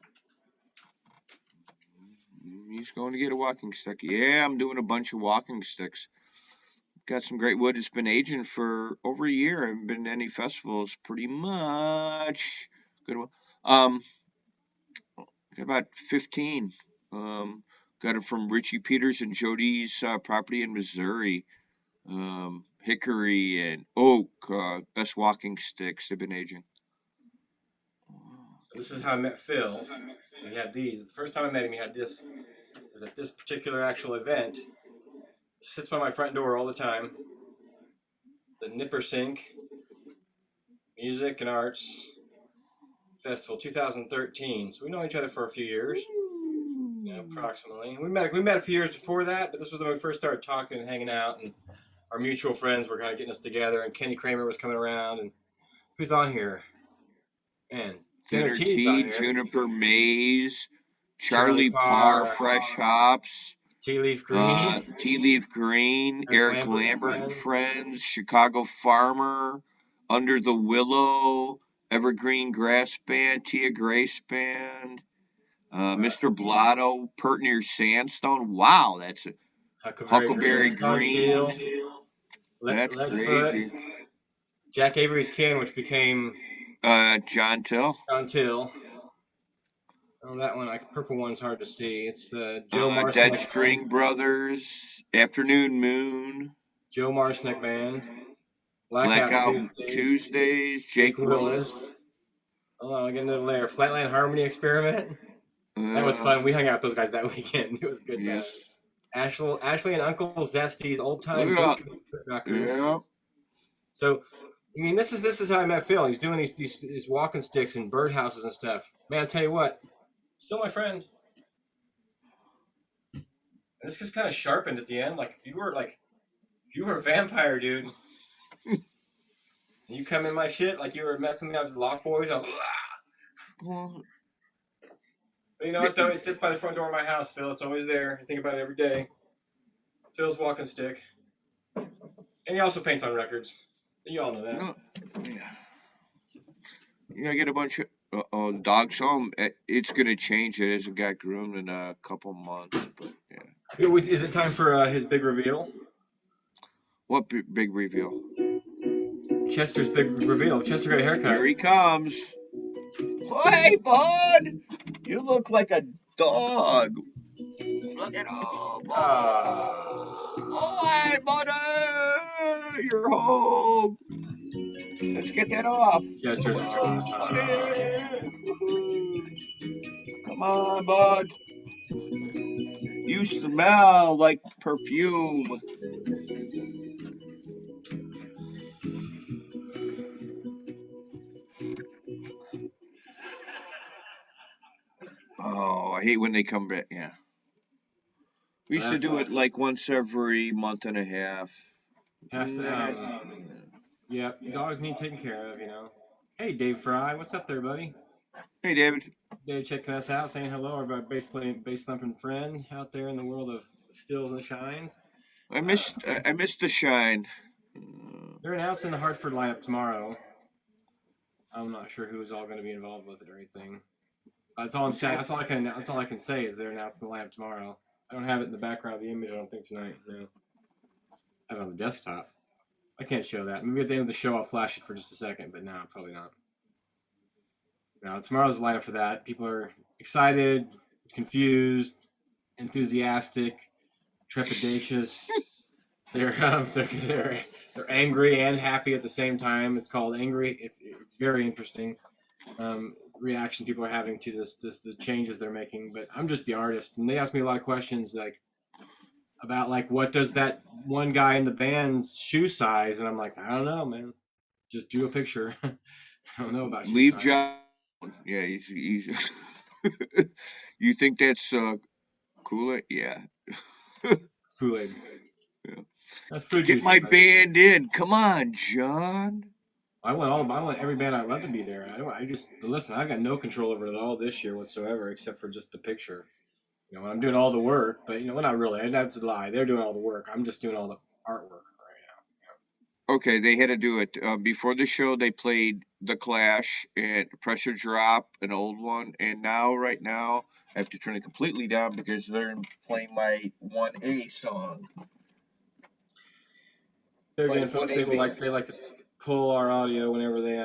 He's going to get a walking stick. Yeah, I'm doing a bunch of walking sticks. Got some great wood. It's been aging for over a year. I haven't been to any festivals. Pretty much. Good one. Got about 15. Got it from Richie Peters and Jody's property in Missouri. Hickory and oak. Best walking sticks. They've been aging. So this is how I met Phil. He had these. The first time I met him, he had this. It was at this particular actual event. It sits by my front door all the time. The Nipper Sync Music and Arts Festival 2013. So we know each other for a few years, approximately. We met a few years before that, but this was when we first started talking and hanging out, and our mutual friends were kind of getting us together. And Kenny Kramer was coming around, and who's on here? Man, Dinner T's on Tea, here. Juniper Maze, Charlie Parr, Fresh Hops. Tea Leaf Green. Tea Leaf Green, Eric Lambert and Friends, Chicago Farmer, Under the Willow, Evergreen Grass Band, Tia Grace Band, Mr. Blotto, Pert Near Sandstone. Wow, that's a Huckleberry Green. That's crazy. Jack Avery's Can, which became John Till. John Till. Oh, that one, purple one's hard to see. It's Joe Marsnick. Dead String Brothers, Afternoon Moon, Joe Marsnick Band, Blackout Tuesdays, Jake Willis. Hold on, I'll get into the layer. Flatland Harmony Experiment. That was fun. We hung out with those guys that weekend. It was good time. Ashley and Uncle Zesty's old time records. Yeah. So, I mean, this is how I met Phil. He's doing these walking sticks and birdhouses and stuff. Man, I tell you what, still my friend. And this gets kind of sharpened at the end. Like if you were a vampire, dude, and you come in my shit like you were messing me up with Lost Boys. I was, but you know what though? It sits by the front door of my house, Phil. It's always there. I think about it every day. Phil's walking stick, and he also paints on records. You all know that. You're gonna get a bunch of dogs home. It's gonna change. It hasn't got groomed in a couple months, but yeah. Is it time for his big reveal? What big reveal? Chester's big reveal. Chester got a haircut. Here he comes. Hey, bud! You look like a dog. Look at all. Hi, buddy! You're home. Let's get that off. Chester's awesome. Come on, bud. You smell like perfume. Oh, I hate when they come back. Yeah. We used to do it like once every month and a half. Yeah, dogs need taken care of, you know. Hey, Dave Fry, what's up there, buddy? Hey, David. Dave checking us out, saying hello, our bass thumping friend out there in the world of stills and shines. I missed the shine. They're announcing the Hartford lineup tomorrow. I'm not sure who's all going to be involved with it or anything. That's all I'm saying. That's all I can say is they're announcing the lineup tomorrow. I don't have it in the background of the image. I don't think tonight. No, I have it on the desktop. I can't show that. Maybe at the end of the show I'll flash it for just a second, but no, probably not. Now tomorrow's the lineup for that. People are excited, confused, enthusiastic, trepidatious. They're angry and happy at the same time. It's called Angry. It's very interesting reaction people are having to the changes they're making. But I'm just the artist, and they ask me a lot of questions like, about like what does that one guy in the band's shoe size, and I'm like, I don't know, man. Just do a picture. I don't know about shoe Leave size. John. Yeah, he's You think that's cool? Yeah. It's Kool-Aid. Yeah. That's fruit Get juice. my band in. Come on, John. I want every band I love to be there. I just listen. I got no control over it at all this year whatsoever, except for just the picture. You know, I'm doing all the work, but you know, not really. That's a lie. They're doing all the work. I'm just doing all the artwork right Okay, they had to do it before the show. They played The Clash and Pressure Drop, an old one, and now, right now, I have to turn it completely down because they're playing my 1A song. there My again, folks. 1A band. They like to pull our audio whenever they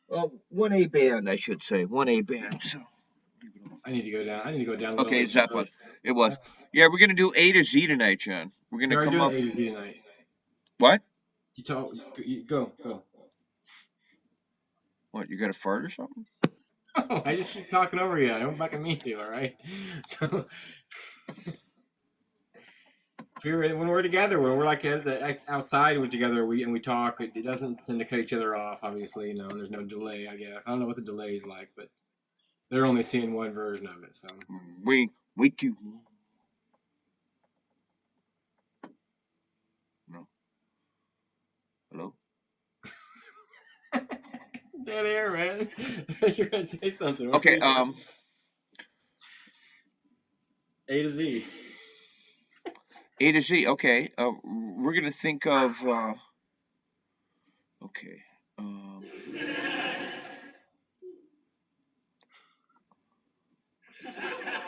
Well, 1A band, I should say. 1A band. So. I need to go down. I need to go download all Okay, those Zeppelin. shows. It was. Yeah, we're gonna do A to Z tonight, John. We're gonna You're already come doing up. A to Z tonight. What? You talk. Go. What? You got a fart or something? Oh, I just keep talking over you. I don't fucking mean to. All right. So when we're together, when we're like outside, we're together, we talk. It doesn't tend to cut each other off. Obviously, you know. And there's no delay. I guess I don't know what the delay is like, but they're only seeing one version of it. So Wait you. No. Hello. dead air, man. You're gonna say something. Okay. A to Z. A to Z. Okay. We're gonna think of. Okay.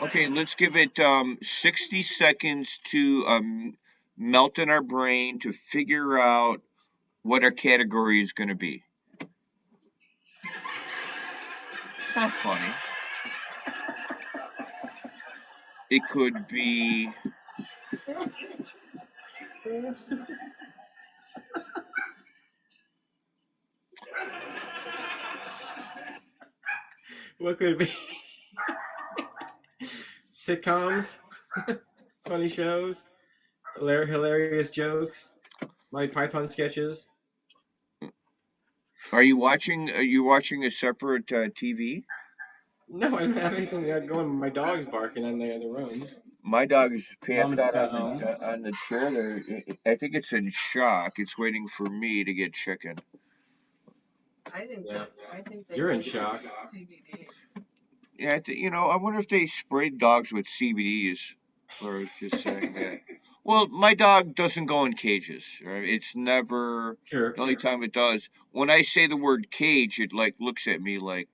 Okay. Let's give it 60 seconds to melt in our brain to figure out what our category is gonna be. It's not funny. It could be. What could it be? Sitcoms, funny shows, hilarious jokes, Mike Python sketches. Are you watching? Are you watching a separate TV? No, I don't have anything going. My dog's barking in the other room. My dog is Mom passed just out got home. on the chair there. I think it's in shock. It's waiting for me to get chicken. I think Yeah. they You're in need shock. CBD. Yeah, I wonder if they sprayed dogs with CBDs, or it's just saying that. Well, my dog doesn't go in cages. Right? It's never Sure. the only time it does. When I say the word cage, it like looks at me like.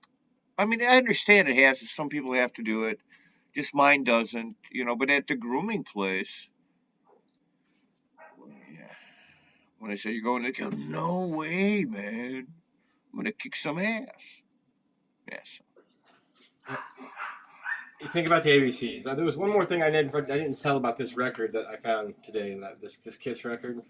I mean, I understand it has. Some people have to do it. Just mine doesn't. But at the grooming place. Yeah. When I said you're going to kill, no way, man. I'm gonna kick some ass. Yes. You think about the ABCs. There was one more thing I didn't tell about this record that I found today. This Kiss record.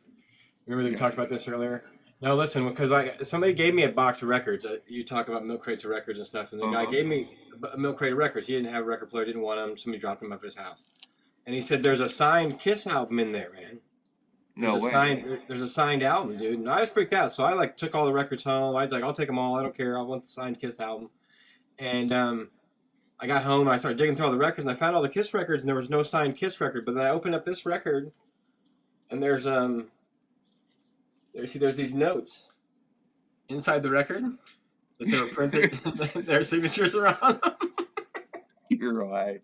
Remember that we talked about this earlier? No, listen, because somebody gave me a box of records. You talk about milk crates of records and stuff, and the guy gave me a milk crate of records. He didn't have a record player, didn't want them. Somebody dropped them off at his house, and he said, "There's a signed Kiss album in there, man. No way. There's a signed album, dude." And I was freaked out, so I took all the records home. I was like, "I'll take them all. I don't care. I want the signed Kiss album." And I got home and I started digging through all the records, and I found all the Kiss records, and there was no signed Kiss record. But then I opened up this record, and there's these notes inside the record that they were printed. Their signatures are on them. You're right.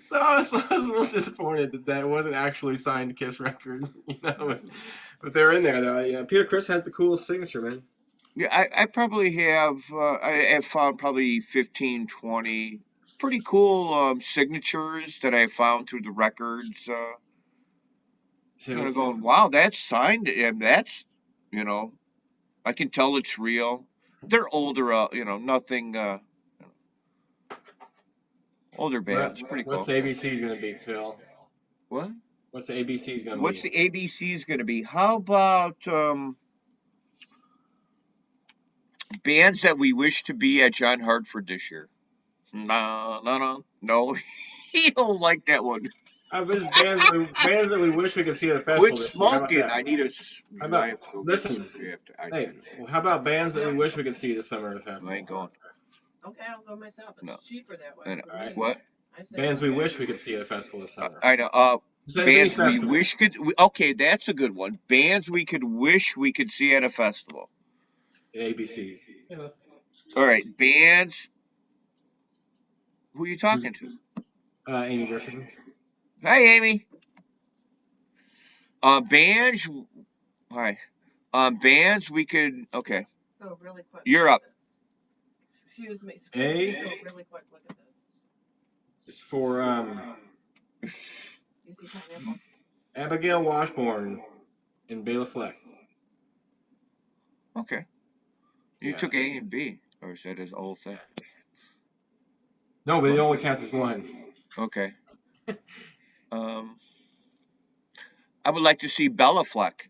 So I was a little disappointed that wasn't actually signed Kiss record, but they're in there though. Yeah, Peter Criss has the coolest signature, man. Yeah, I probably have. I have found probably 15, 20 pretty cool signatures that I found through the records. Going, wow, that's signed, and that's, I can tell it's real. They're older, nothing. Older bands, pretty cool. What's the ABC's gonna be, Phil? What? What's the ABC's gonna What's be? the ABC's going to be? How about bands that we wish to be at John Hartford this year? No. He don't like that one. There's bands that we wish we could see at a festival Quit this year. How about smoking. that? I need a. How Do I about have to go listen? get? You have to, Hey, well, how about bands that we wish we could see this summer at a I festival? ain't going. Okay, I'll go myself. It's No. cheaper that way. And, For me. what? I say Bands we okay. wish we could see at a festival this summer. I know. Just any Bands we festival. wish could. Okay, that's a good one. Bands we could wish we could see at a festival. ABCs. All right, bands. Who are you talking to? Amy Griffin. Hi, Amy. Bands. Hi. Bands we could. Okay, Go really quick. you're look up. at this. Excuse me. A? Go really quick. Look at this. Is for You see pineapple? Abigail Washburn and Bela Fleck. Okay. You Yeah. took A and B, or is that his whole thing? No, but it only counts as one. Okay. I would like to see Bela Fleck.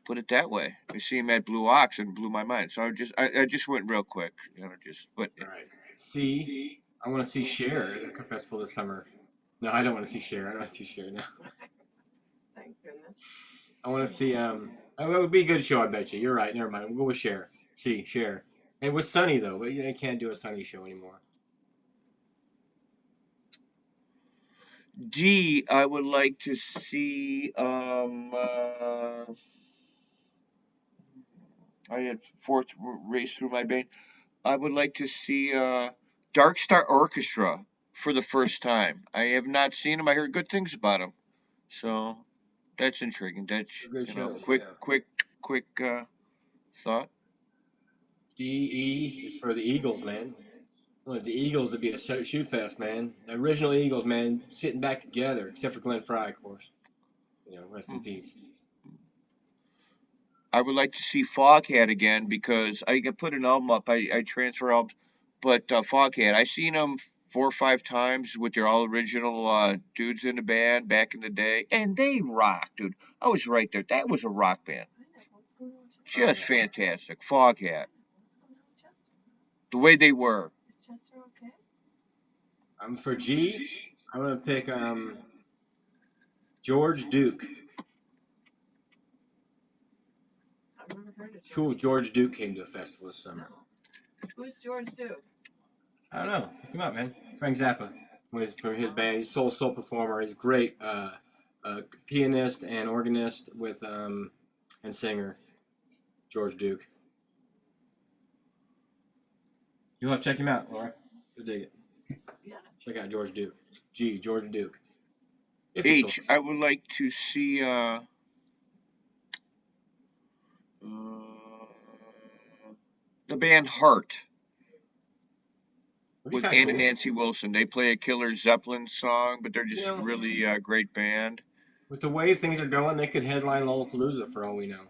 Put it that way. I see him at Blue Ox and blew my mind. So I just went real quick, but. All right. C. I want to see Cher at the festival this summer. No, I don't want to see Cher. I don't want to see Cher now. Thank goodness. I want to see it would be a good show. I bet you. You're right. Never mind. We'll go with Cher. See Cher. It was sunny though, but you can't do a sunny show anymore. D. I would like to see. I had fourth race through my brain. I would like to see Dark Star Orchestra for the first time. I have not seen them. I heard good things about them, so that's intriguing. That's Good show. Quick thought. DE is for the Eagles, man. I want the Eagles to be a shoot fest, man. The original Eagles, man, sitting back together, except for Glenn Fry, of course. Rest in peace. I would like to see Foghat again because I can put an album up. I transfer albums, but Foghat, I seen them 4 or 5 times with their all original dudes in the band back in the day, and they rock, dude. I was right there. That was a rock band. What's going on with Just fantastic. Foghat. The way they were. Is Chester okay? For G, I'm gonna pick George Duke. I've never heard of George. Cool, George Duke came to the festival this summer. Who's George Duke? I don't know. Pick him up, man. Frank Zappa was for his band. He's a soul performer. He's great pianist and organist with and singer. George Duke. You'll have to check him out, Laura. You'll dig it. Yeah. Check out George Duke. G, George Duke. H, I would like to see the band Heart with Ann and Nancy Wilson. They play a Killer Zeppelin song, but they're just really a great band. With the way things are going, they could headline Lollapalooza for all we know.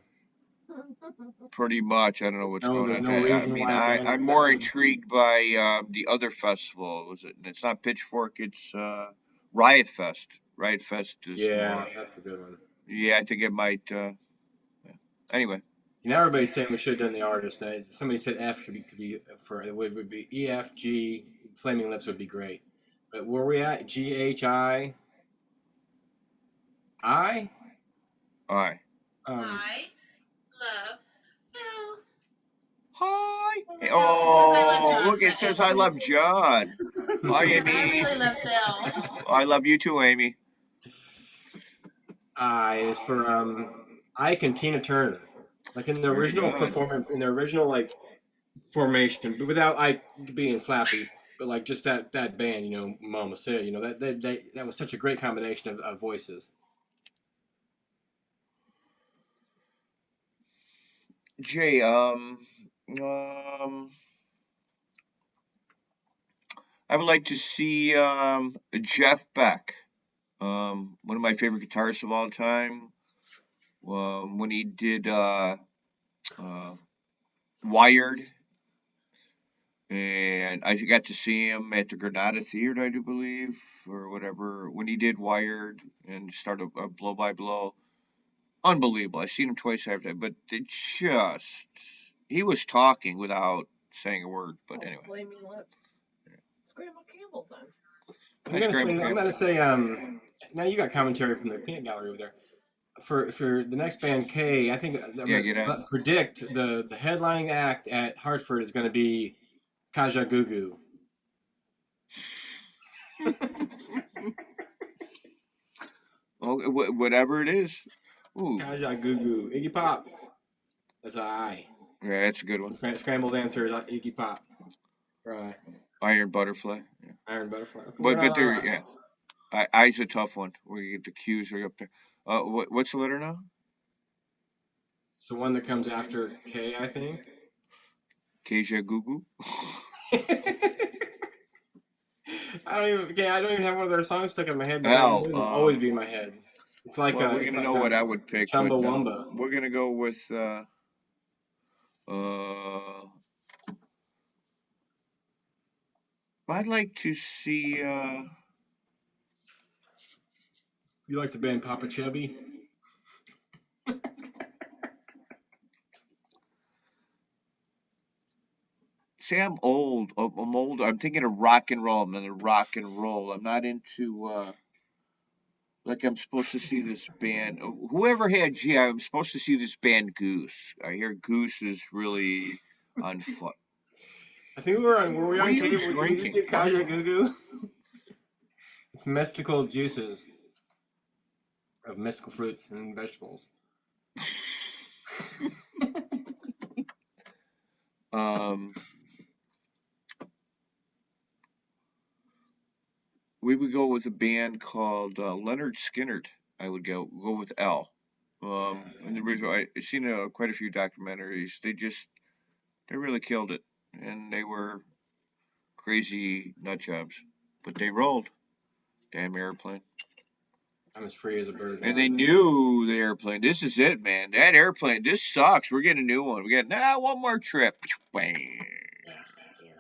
Pretty much. I don't know what's going on. No reason why I'm more intrigued by the other festival. It's not Pitchfork. It's Riot Fest. Riot Fest is more. That's the good one. Yeah, I think it might. Anyway. Now everybody's saying we should have done the artist. Somebody said F should be would be E, F, G. Flaming Lips would be great. But where are we at? G, H, I. I. I love Phil. Hi. Hey, oh, look! It says I love John. Hi, Amy. I really love Phil. I love you too, Amy. I is for Ike and Tina Turner. Like in the original performance, in the original formation, but without Ike being slappy, but like just that band, Mama said, that was such a great combination of voices. Jay, I would like to see Jeff Beck, one of my favorite guitarists of all time. When he did Wired, and I got to see him at the Granada Theater, I do believe, or whatever, when he did Wired and started Blow by Blow. Unbelievable. I've seen him twice after that, but he was talking without saying a word, but anyway. Flaming Lips. Yeah. Grandma Campbell's on. I'm gonna say now you got commentary from the peanut gallery over there. For the next band K, I think I'm Yeah, gonna get out. predict the headlining act at Hartford is gonna be Kaja Gugu. Oh, whatever it is. Ooh, Kaja Gugu. Iggy Pop. That's an I. yeah, that's a good one. Scrambled answer is Iggy Pop. Right. Iron Butterfly. Yeah. Iron Butterfly. Okay, But there, yeah. I's a tough one. Where you get the Q's right up there. What's the letter now? It's the one that comes after K, I think. Kaja Gugu. I don't even have one of their songs stuck in my head, but L. it will always be in my head. It's like Well, we're it's gonna like know what I would pick. But, Chumbawamba. we're gonna go with I'd like to see You like the band Papa Chubby? say I'm old. I'm old. I'm thinking of rock and roll. I'm into rock and roll. I'm not into like I'm supposed to see this band. Whoever had G, I'm supposed to see this band Goose. I hear Goose is really on foot. I think were we What on are you K? We just drinking? did Kaja Gugu. It's mystical juices of mystical fruits and vegetables. We would go with a band called Leonard Skinnerd. I would go with L. And the reason I've seen quite a few documentaries. They really killed it, and they were crazy nut jobs, but they rolled. Damn airplane. I'm as free as a bird. And they knew the airplane. This is it, man. That airplane. This sucks. We're getting a new one. We got one more trip. Bang.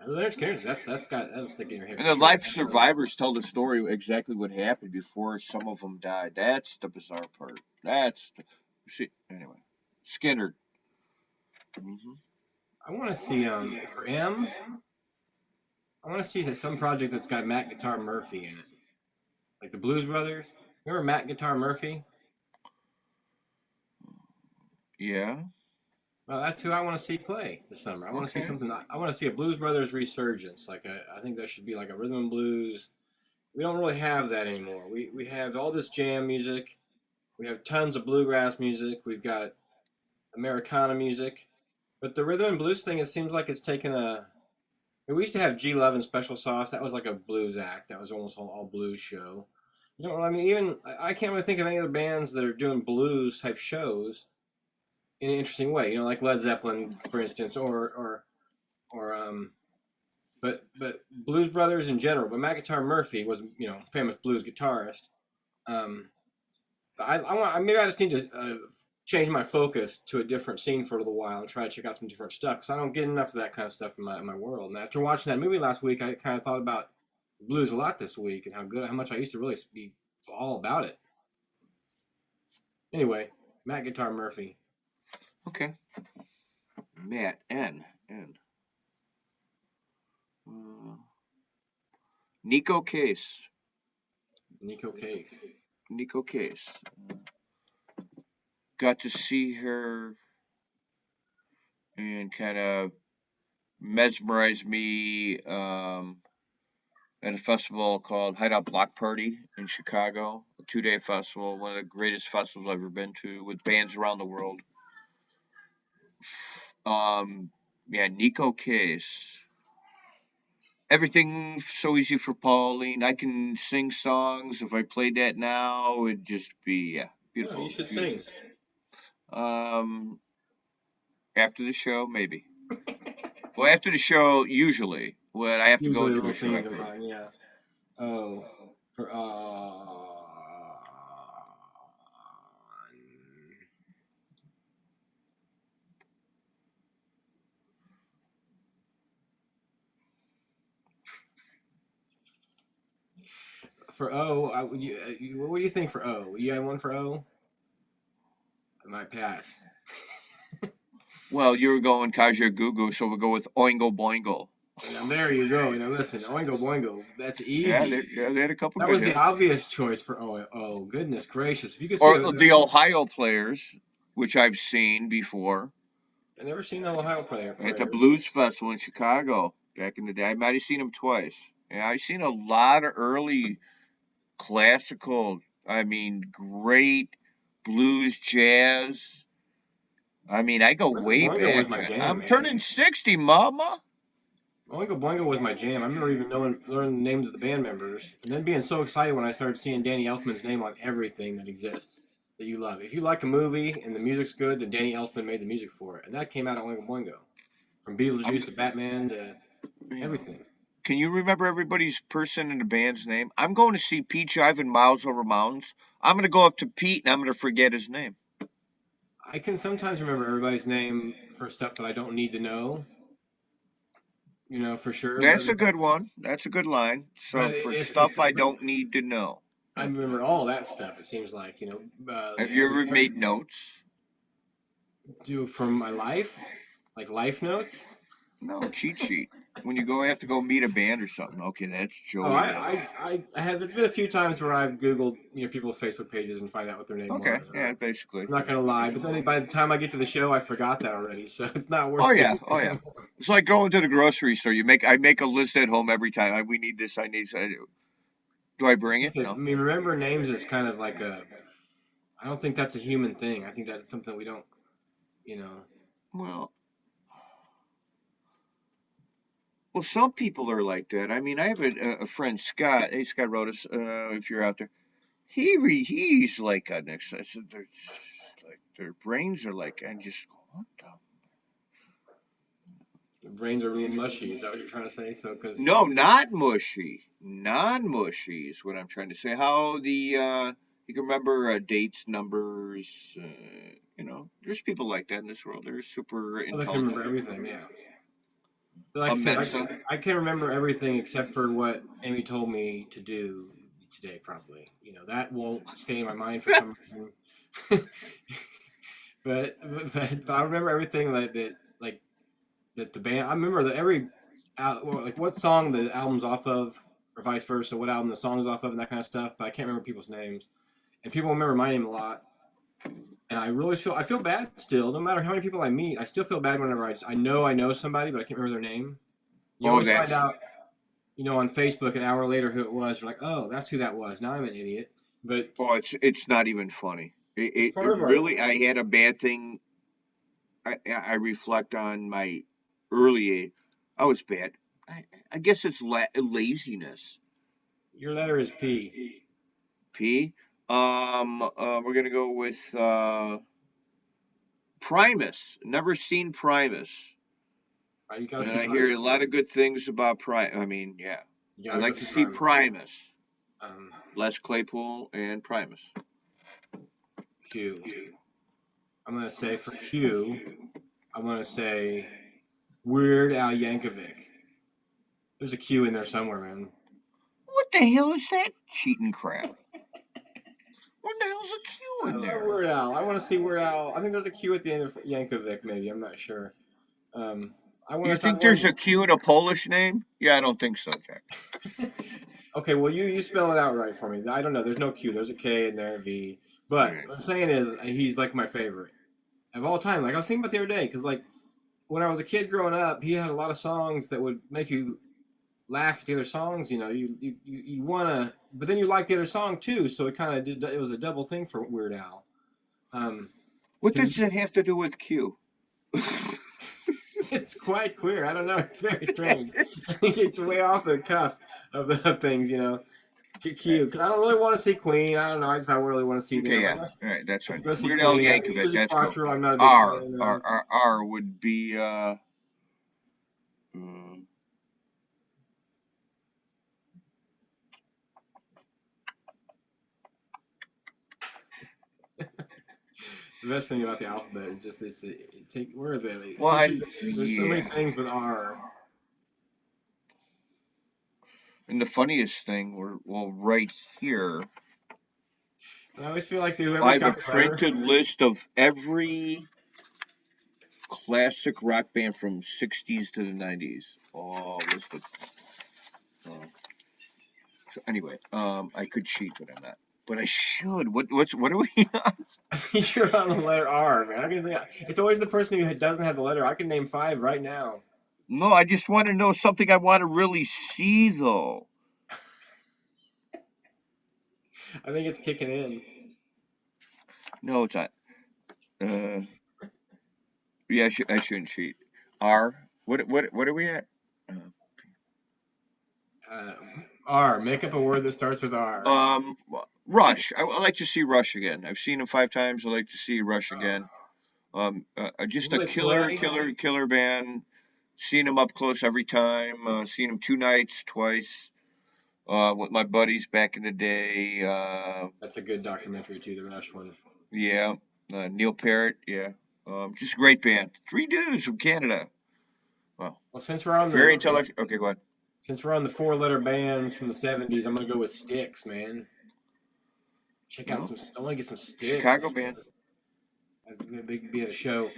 Leonard Skinner, that's sticking in your head. And the life survivors tell the story exactly what happened before some of them died. That's the bizarre part. Anyway, Skinner. Mm-hmm. I want to see for M. I want to see some project that's got Matt Guitar Murphy in it, like the Blues Brothers. Remember Matt Guitar Murphy? Yeah. Well, that's who I want to see play this summer. I want to see something. I want to see a Blues Brothers resurgence. I think that should be like a rhythm and blues. We don't really have that anymore. We have all this jam music. We have tons of bluegrass music. We've got Americana music. But the rhythm and blues thing, it seems like it's taken a. We used to have G Love and Special Sauce. That was like a blues act. That was almost all blues show. You know, I mean, even I can't really think of any other bands that are doing blues type shows in an interesting way. You know, like Led Zeppelin, for instance, or but Blues Brothers in general. But Matt Guitar Murphy was famous blues guitarist. I want maybe I just need to change my focus to a different scene for a little while and try to check out some different stuff because I don't get enough of that kind of stuff in my world. And after watching that movie last week, I kind of thought about the blues a lot this week and how much I used to really be all about it. Anyway, Matt Guitar Murphy. Okay. Matt N. Nico Case. Got to see her and kind of mesmerized me at a festival called Hideout Block Party in Chicago. A 2-day festival, one of the greatest festivals I've ever been to, with bands around the world. Nico Case. Everything so easy for Pauline. I can sing songs. If I played that now, it'd just be beautiful. Oh, you should sing. After the show, maybe. Well, after the show, usually. When I have to go to a show after. Yeah. Oh, for O, what do you think for O? You had one for O? I might pass. Well, you were going Kaja Gugu, so we'll go with Oingo Boingo. Now there you go. Listen, Oingo Boingo. That's easy. Yeah, they had a couple That good was the hits. obvious choice for oh goodness gracious! If you could see Or the Ohio Players, which I've seen before I've never seen the Ohio player. at the Blues Festival in Chicago back in the day. I might have seen them twice. Yeah, I've seen a lot of early classical. I mean, great blues, jazz. I mean, I go way Boingo was back. my jam, I'm man. turning 60, Mama. Oingo Boingo was my jam. I remember even learning the names of the band members, and then being so excited when I started seeing Danny Elfman's name on everything that exists that you love. If you like a movie and the music's good, then Danny Elfman made the music for it, and that came out of Oingo Boingo, from Beetlejuice to Batman to everything. Can you remember everybody's person in the band's name? I'm going to see Pete Jive and Miles Over Mountains. I'm going to go up to Pete and I'm going to forget his name. I can sometimes remember everybody's name for stuff that I don't need to know. For sure. That's a good one. That's a good line. So for stuff I don't need to know. I remember all that stuff. It seems like Have you ever made notes? Do from my life, like life notes? No, cheat sheet. When you have to go meet a band or something. Okay, that's Joey. I have. There's been a few times where I've Googled people's Facebook pages and find out what their name was. Okay, yeah, basically. I'm not gonna lie, but then by the time I get to the show, I forgot that already, so it's not worth. Oh yeah. It's like going to the grocery store. I make a list at home every time. We need this. I need. Do I bring it? No. I mean, remember names is kind of like a. I don't think that's a human thing. I think that's something we don't. Well, some people are like that. I mean, I have a friend, Scott. Hey, Scott wrote us. If you're out there, he's like an excess. Their brains are like, and just what the. Your brains are real mushy. Is that what you're trying to say? No, not mushy. Non-mushy is what I'm trying to say. How you can remember dates, numbers. There's people like that in this world. They're super intelligent. I can remember everything. Yeah. Like I said, I can't remember everything except for what Amy told me to do today. Probably, that won't stay in my mind for some reason. but I remember everything like that the band. I remember what song the album's off of, or vice versa. What album the song's off of, and that kind of stuff. But I can't remember people's names, and people remember my name a lot. And I feel bad still. No matter how many people I meet, I still feel bad whenever I know somebody, but I can't remember their name. You always find out, on Facebook an hour later who it was. You're like, oh, that's who that was. Now I'm an idiot. But it's not even funny. It really, I had a bad thing. I reflect on my early age. I was bad. I guess it's laziness. Your letter is P. P. We're gonna go with Primus. Never seen Primus. You and I hear a lot of good things about Primus. I mean, yeah. I'd like to see Primus. Les Claypool and Primus. Q. I'm gonna say for Q. I'm gonna say Weird Al Yankovic. There's a Q in there somewhere, man. What the hell is that cheating crap? What the hell's a Q in there? Weird Al. I want to see Weird Al. I think there's a Q at the end of Yankovic, maybe. I'm not sure. You think there's a Q in a Polish name? Yeah, I don't think so, Jack. Okay, well, you spell it out right for me. I don't know. There's no Q. There's a K in there, a V. But what I'm saying is he's like my favorite of all time. Like I was thinking about the other day, because like when I was a kid growing up, he had a lot of songs that would make you laugh at the other songs. You wanna, but then you like the other song too. So it kind of did. It was a double thing for Weird Al. What does that have to do with Q? It's quite clear. I don't know. It's very strange. I think it's way off the cuff of the things, Q. Because I don't really want to see Queen. I don't know if I really want to see them. Okay, yeah. All right, that's right. Weird Al Yankovic, that's cool. I'm not a big fan. R would be, The best thing about the alphabet is just this. Where are they? Well, there's so many things with R. And the funniest thing, right here. I always feel like I have a printed list of every classic rock band from 60s to the 90s. Oh, what's the... So anyway, I could cheat, but I'm not. But I should. What are we on? You're on the letter R, man. It's always the person who doesn't have the letter. I can name 5 right now. No, I just want to know something I want to really see, though. I think it's kicking in. No, it's not. Yeah, I shouldn't cheat. R. What are we at? R. Make up a word that starts with R. Rush. I like to see Rush again. I've seen him 5 times. I like to see Rush again. Just a killer band. Seen him up close every time. Seen him 2 nights, twice. With my buddies back in the day. That's a good documentary too, the Rush one. Yeah. Neil Peart. Yeah. Just a great band. 3 dudes from Canada. Well, since we're on very intellectual. Okay, go ahead. Since we're on the 4-letter bands from the 70s, I'm gonna go with Styx, man. Check out some. I want to get some Styx. Chicago band. That's gonna be at a show.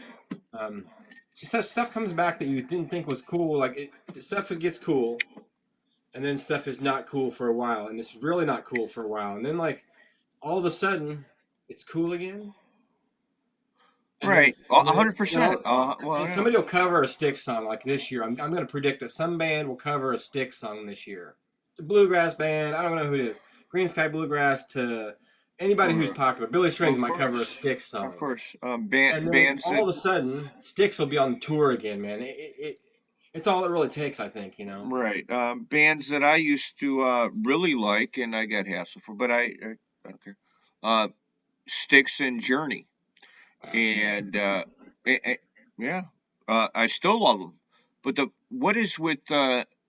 Stuff comes back that you didn't think was cool. Like stuff gets cool, and then stuff is not cool for a while, and it's really not cool for a while, and then like all of a sudden, it's cool again. Right, 100%. Somebody will cover a Styx song like this year. I'm going to predict that some band will cover a Styx song this year. The bluegrass band, I don't know who it is. Green Sky Bluegrass to anybody who's popular. Billy Strings might cover a Styx song. Of course, bands. All of a sudden, Styx will be on the tour again, man. It's all it really takes, I think. Right. Bands that I used to really like, and I got hassled for, but I don't care. Styx and Journey. And yeah, I still love them. But what is with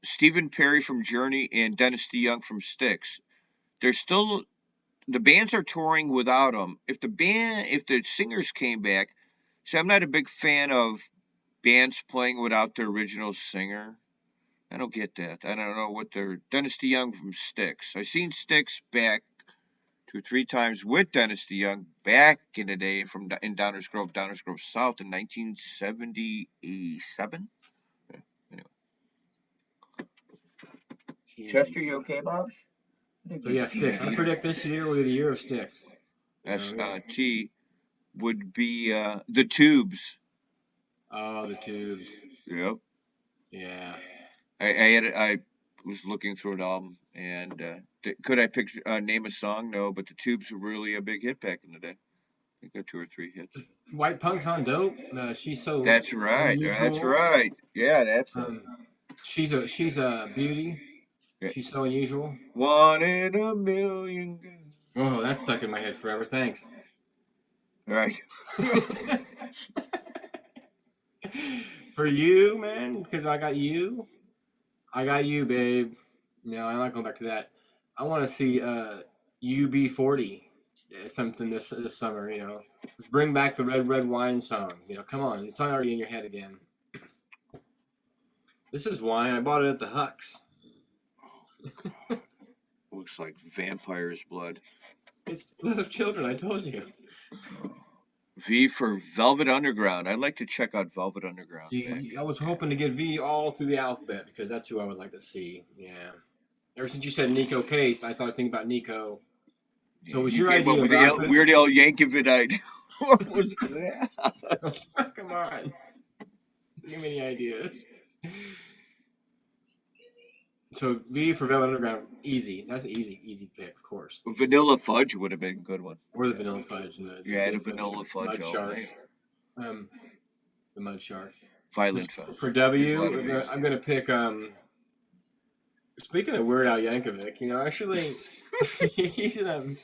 Stephen Perry from Journey and Dennis DeYoung from Styx? The bands are touring without them. If the singers came back, see, I'm not a big fan of bands playing without their original singer. I don't get that. I don't know what they're. Dennis DeYoung from Styx. I've seen Styx back 2 or 3 times with Dennis DeYoung back in the day in Downers Grove South in 1977. Yeah, anyway. Chester, you okay, Bob? So yeah, Styx. I predict this year will be the year of Styx. S-T would be the Tubes. Oh, the Tubes. Yep. Yeah. I was looking through an album, and could I name a song? No, but the Tubes were really a big hit back in the day. I think got 2 or 3 hits. White Punk's on Dope. She's so. That's right. Unusual. That's right. Yeah, that's. She's a beauty. Yeah. She's so unusual. 1 in a million. Oh, that's stuck in my head forever. Thanks. Right. For you, man, because I got you. I got you, babe. No, I'm not going back to that. I want to see UB40, something this summer. Let's bring back the Red Wine song. Come on, it's already in your head again. This is wine. I bought it at the Hucks. Looks like vampire's blood. It's blood of children. I told you. V for Velvet Underground. I'd like to check out Velvet Underground. See, I was hoping to get V all through the alphabet because that's who I would like to see. Yeah. Ever since you said Nico Case, I thought thinking about Nico. So was your idea with the Weird Al Yankovic idea? What was that? Come on. Give me any ideas. So V for Velvet Underground, easy. That's an easy pick, of course. Vanilla Fudge would have been a good one. Or the Vanilla Fudge. The Vanilla Fudge. Mud Shark. The Mud Shark. Violent Fudge. For W, I'm going to pick, speaking of Weird Al Yankovic, actually, he's a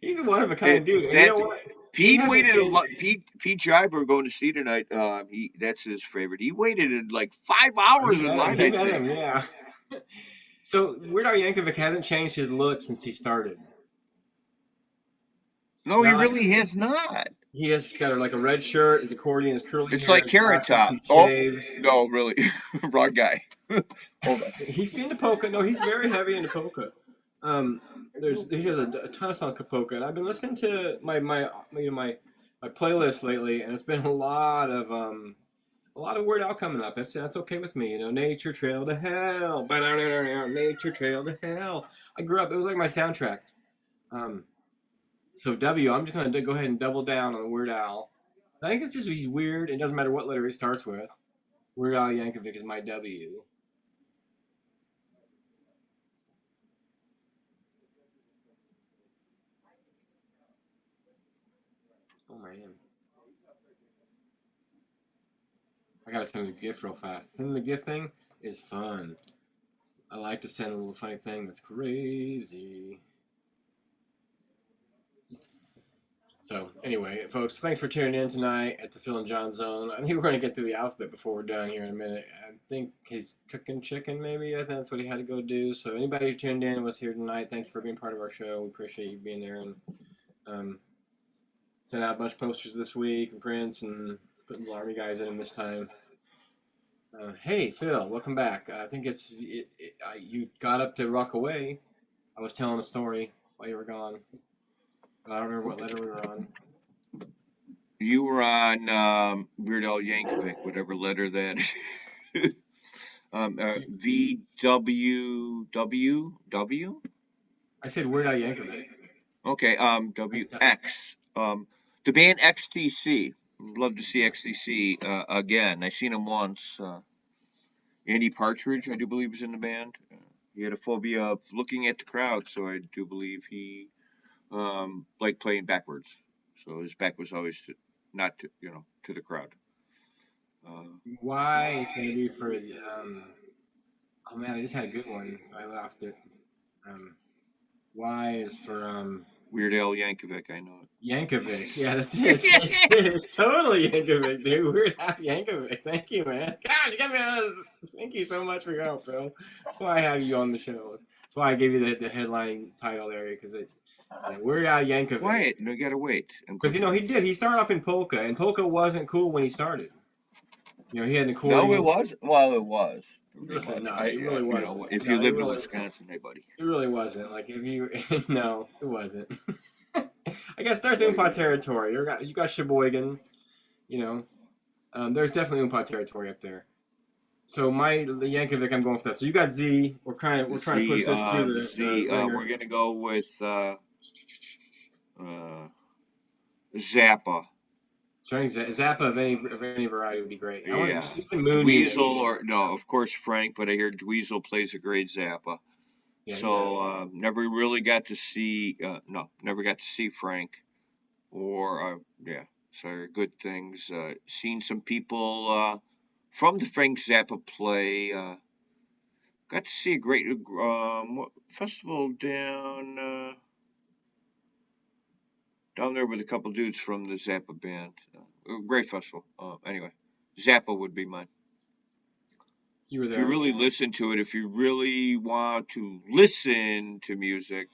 one-of-a-kind dude. And you know what? Pete waited a lot. Pete Driver going to see tonight. That's his favorite. He waited like 5 hours in line. Yeah. So Weird Al Yankovic hasn't changed his look since he started. No, he really has not. He has got like a red shirt, his accordion, his curly hair. It's like Carrot Top. Oh, no, really. Wrong guy. Hold on. He's into polka. No, he's very heavy into polka. He has a ton of songs with polka, and I've been listening to my playlist lately, and it's been a lot of a lot of Weird Al coming up. That's okay with me. You know, Nature Trail to Hell. Nature Trail to Hell. I grew up. It was like my soundtrack. So W, I'm just gonna go ahead and double down on Weird Al. I think it's just he's weird. It doesn't matter what letter he starts with. Weird Al Yankovic is my W. Oh man. I gotta send him a gift real fast. Sending the gift thing is fun. I like to send a little funny thing that's crazy. So anyway, folks, thanks for tuning in tonight at the Phil and John Zone. I think we're going to get through the alphabet before we're done here in a minute. I think he's cooking chicken, maybe. I think that's what he had to go do. So anybody who tuned in and was here tonight, thank you for being part of our show. We appreciate you being there, and sent out a bunch of posters this week and prints and putting the Army guys in them this time. Hey, Phil, welcome back. I think you got up to Rock Away. I was telling a story while you were gone. I don't remember what letter we were on. You were on Weird Al Yankovic, whatever letter that is. VWW? I said Weird Al Yankovic. Okay, WX. The band XTC. Love to see XTC again. I seen him once. Andy Partridge, I do believe, was in the band. He had a phobia of looking at the crowd, so I do believe he liked playing backwards. So his back was always not to the crowd. Why it's going to be for oh man, I just had a good one. I lost it. Y is for Weird Al Yankovic, I know it. Yankovic. Yeah, that's it. It's totally Yankovic, dude. Weird Al Yankovic. Thank you, man. God, you got me. Thank you so much for your help, bro. That's why I have you on the show. That's why I gave you the headline title there, because Weird Al Yankovic. Quiet, no, you gotta wait. Because he did. He started off in polka, and polka wasn't cool when he started. You know, he had an accordion. No, it was. Well, it was. Listen, no, it really wasn't. If you lived in Wisconsin, hey, buddy. It really wasn't. Like, if you... No, it wasn't. I guess there's Oompa territory. You got Sheboygan, you know. There's definitely Oompa territory up there. So the Yankovic, I'm going for that. So you got Z. We're trying to push this through the Z. We're gonna go with Zappa. Sorry, Zappa of any variety would be great. Yeah. Moon Dweezil or no, of course Frank, but I hear Dweezil plays a great Zappa. Yeah, so never really got to see Frank or so good things. Seen some people from the Frank Zappa play. Got to see a great festival down there with a couple dudes from the Zappa band. Great festival. Anyway, Zappa would be mine. You were there. If you really listen to it, if you really want to listen to music,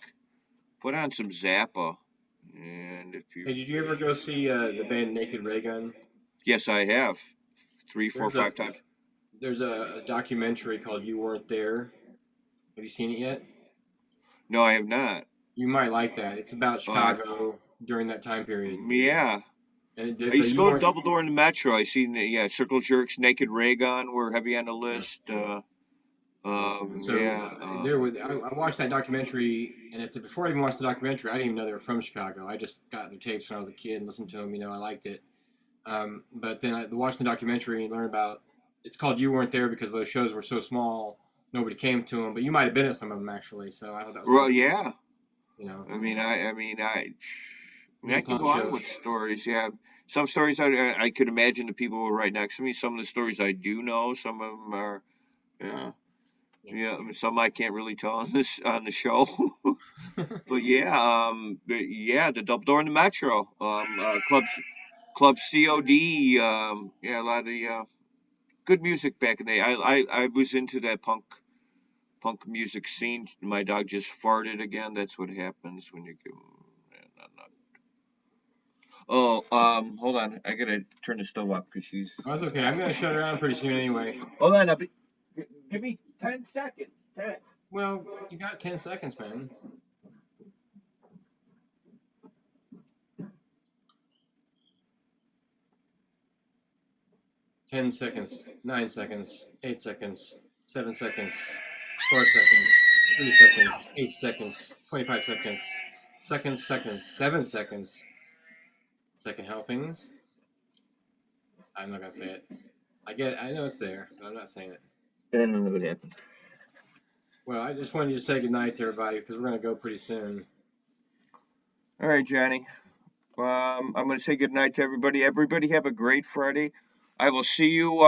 put on some Zappa. And if you... Hey, did you ever go see the band Naked Ray Gun? Yes, I have. 3, 4, 5 times. There's a documentary called You Weren't There. Have you seen it yet? No, I have not. You might like that. It's about Chicago during that time period. Yeah. And I used to go to Double Door in the Metro. I seen Circle Jerks, Naked Ray Gun were heavy on the list. I watched that documentary, and before I even watched the documentary, I didn't even know they were from Chicago. I just got their tapes when I was a kid and listened to them. You know, I liked it. But then I watched the documentary and learned about. It's called You Weren't There because those shows were so small, nobody came to them. But you might have been at some of them actually. So I thought that was yeah. You know. I can go on with stories. Yeah, some stories I could imagine the people were right next to me. Some of the stories I do know. Some of them are, some I can't really tell on the show. But the Double Door in the Metro, Club COD. A lot of the good music back in the day. I was into that punk music scene. My dog just farted again. That's what happens when you give. Oh, hold on. I gotta turn the stove up because she's. Oh, that's okay. I'm gonna shut her down pretty soon anyway. Hold on, give me 10 seconds. 10. Well, you got 10 seconds, man. 10 seconds, 9 seconds, 8 seconds, 7 seconds, 4 seconds, 3 seconds, 8 seconds, 25 seconds, seconds, 7 seconds, second helpings. I'm not gonna say it. I know it's there, but I'm not saying it. I don't know what happened. Well, I just wanted you to say goodnight to everybody because we're gonna go pretty soon. All right, Johnny. I'm going to say goodnight to everybody. Everybody have a great Friday. I will see you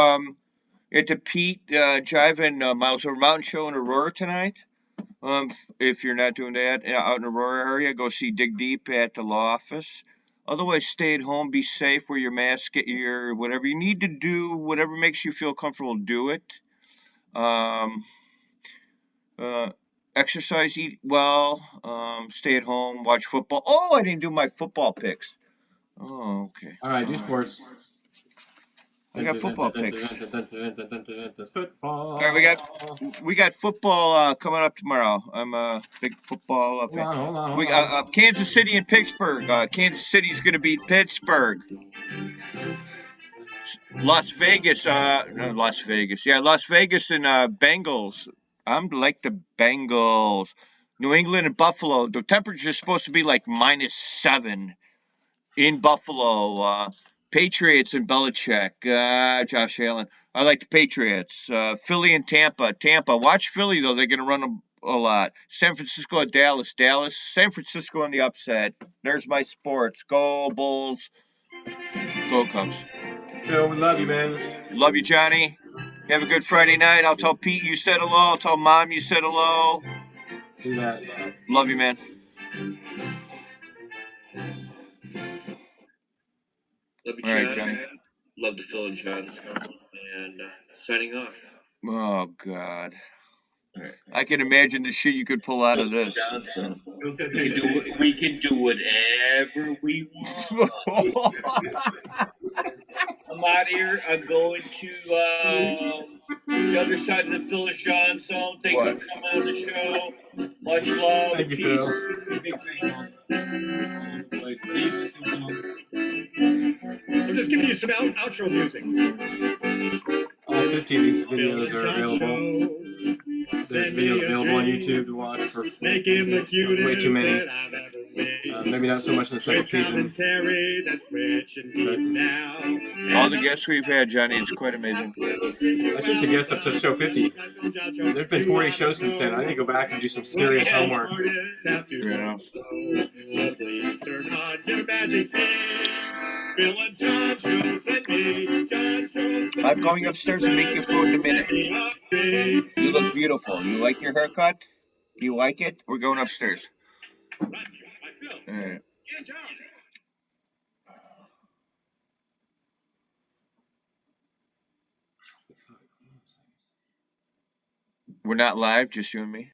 at the Pete Jive and Miles Over Mountain Show in Aurora tonight. If you're not doing that out in the Aurora area, go see Dig Deep at the law office. Otherwise, stay at home, be safe, wear your mask, get your whatever you need to do, whatever makes you feel comfortable, do it. Exercise, eat well, stay at home, watch football. Oh, I didn't do my football picks. Oh, okay. All right, do sports. I got football picks. Football. All right, we got football coming up tomorrow. I'm a big football fan. Hold on. We got Kansas City and Pittsburgh. Kansas City's going to beat Pittsburgh. Las Vegas. Las Vegas. Yeah, Las Vegas and Bengals. I'm like the Bengals. New England and Buffalo. The temperature is supposed to be like -7 in Buffalo. Patriots and Belichick. Josh Allen. I like the Patriots. Philly and Tampa. Watch Philly, though. They're going to run a lot. San Francisco and Dallas. San Francisco on the upset. There's my sports. Go Bulls. Go Cubs. Phil, we love you, man. Love you, Johnny. Have a good Friday night. I'll tell Pete you said hello. I'll tell Mom you said hello. Do that. Love you, man. Love you, All right, Johnny. Love the Phil and John Zone. And signing off. Oh, God. All right. I can imagine the shit you could pull out of this. We can do whatever we want. I'm out here. I'm going to the other side of the Phil and John Zone. Thank you for coming on the show. Much love. Thank you, Peace. I'm just giving you some outro music. All 50 of these videos are available. There's videos available on YouTube to watch for way too many. Maybe not so much in the second season. All the guests we've had, Johnny, it's quite amazing. That's just a guess up to show 50. There's been 40 shows since then. I need to go back and do some serious homework. Yeah. So please turn on your magic feed. Bill and John shows and me. John shows. I'm going upstairs and make you food in a minute. You look beautiful. You like your haircut? You like it? We're going upstairs. All right. We're not live, just you and me.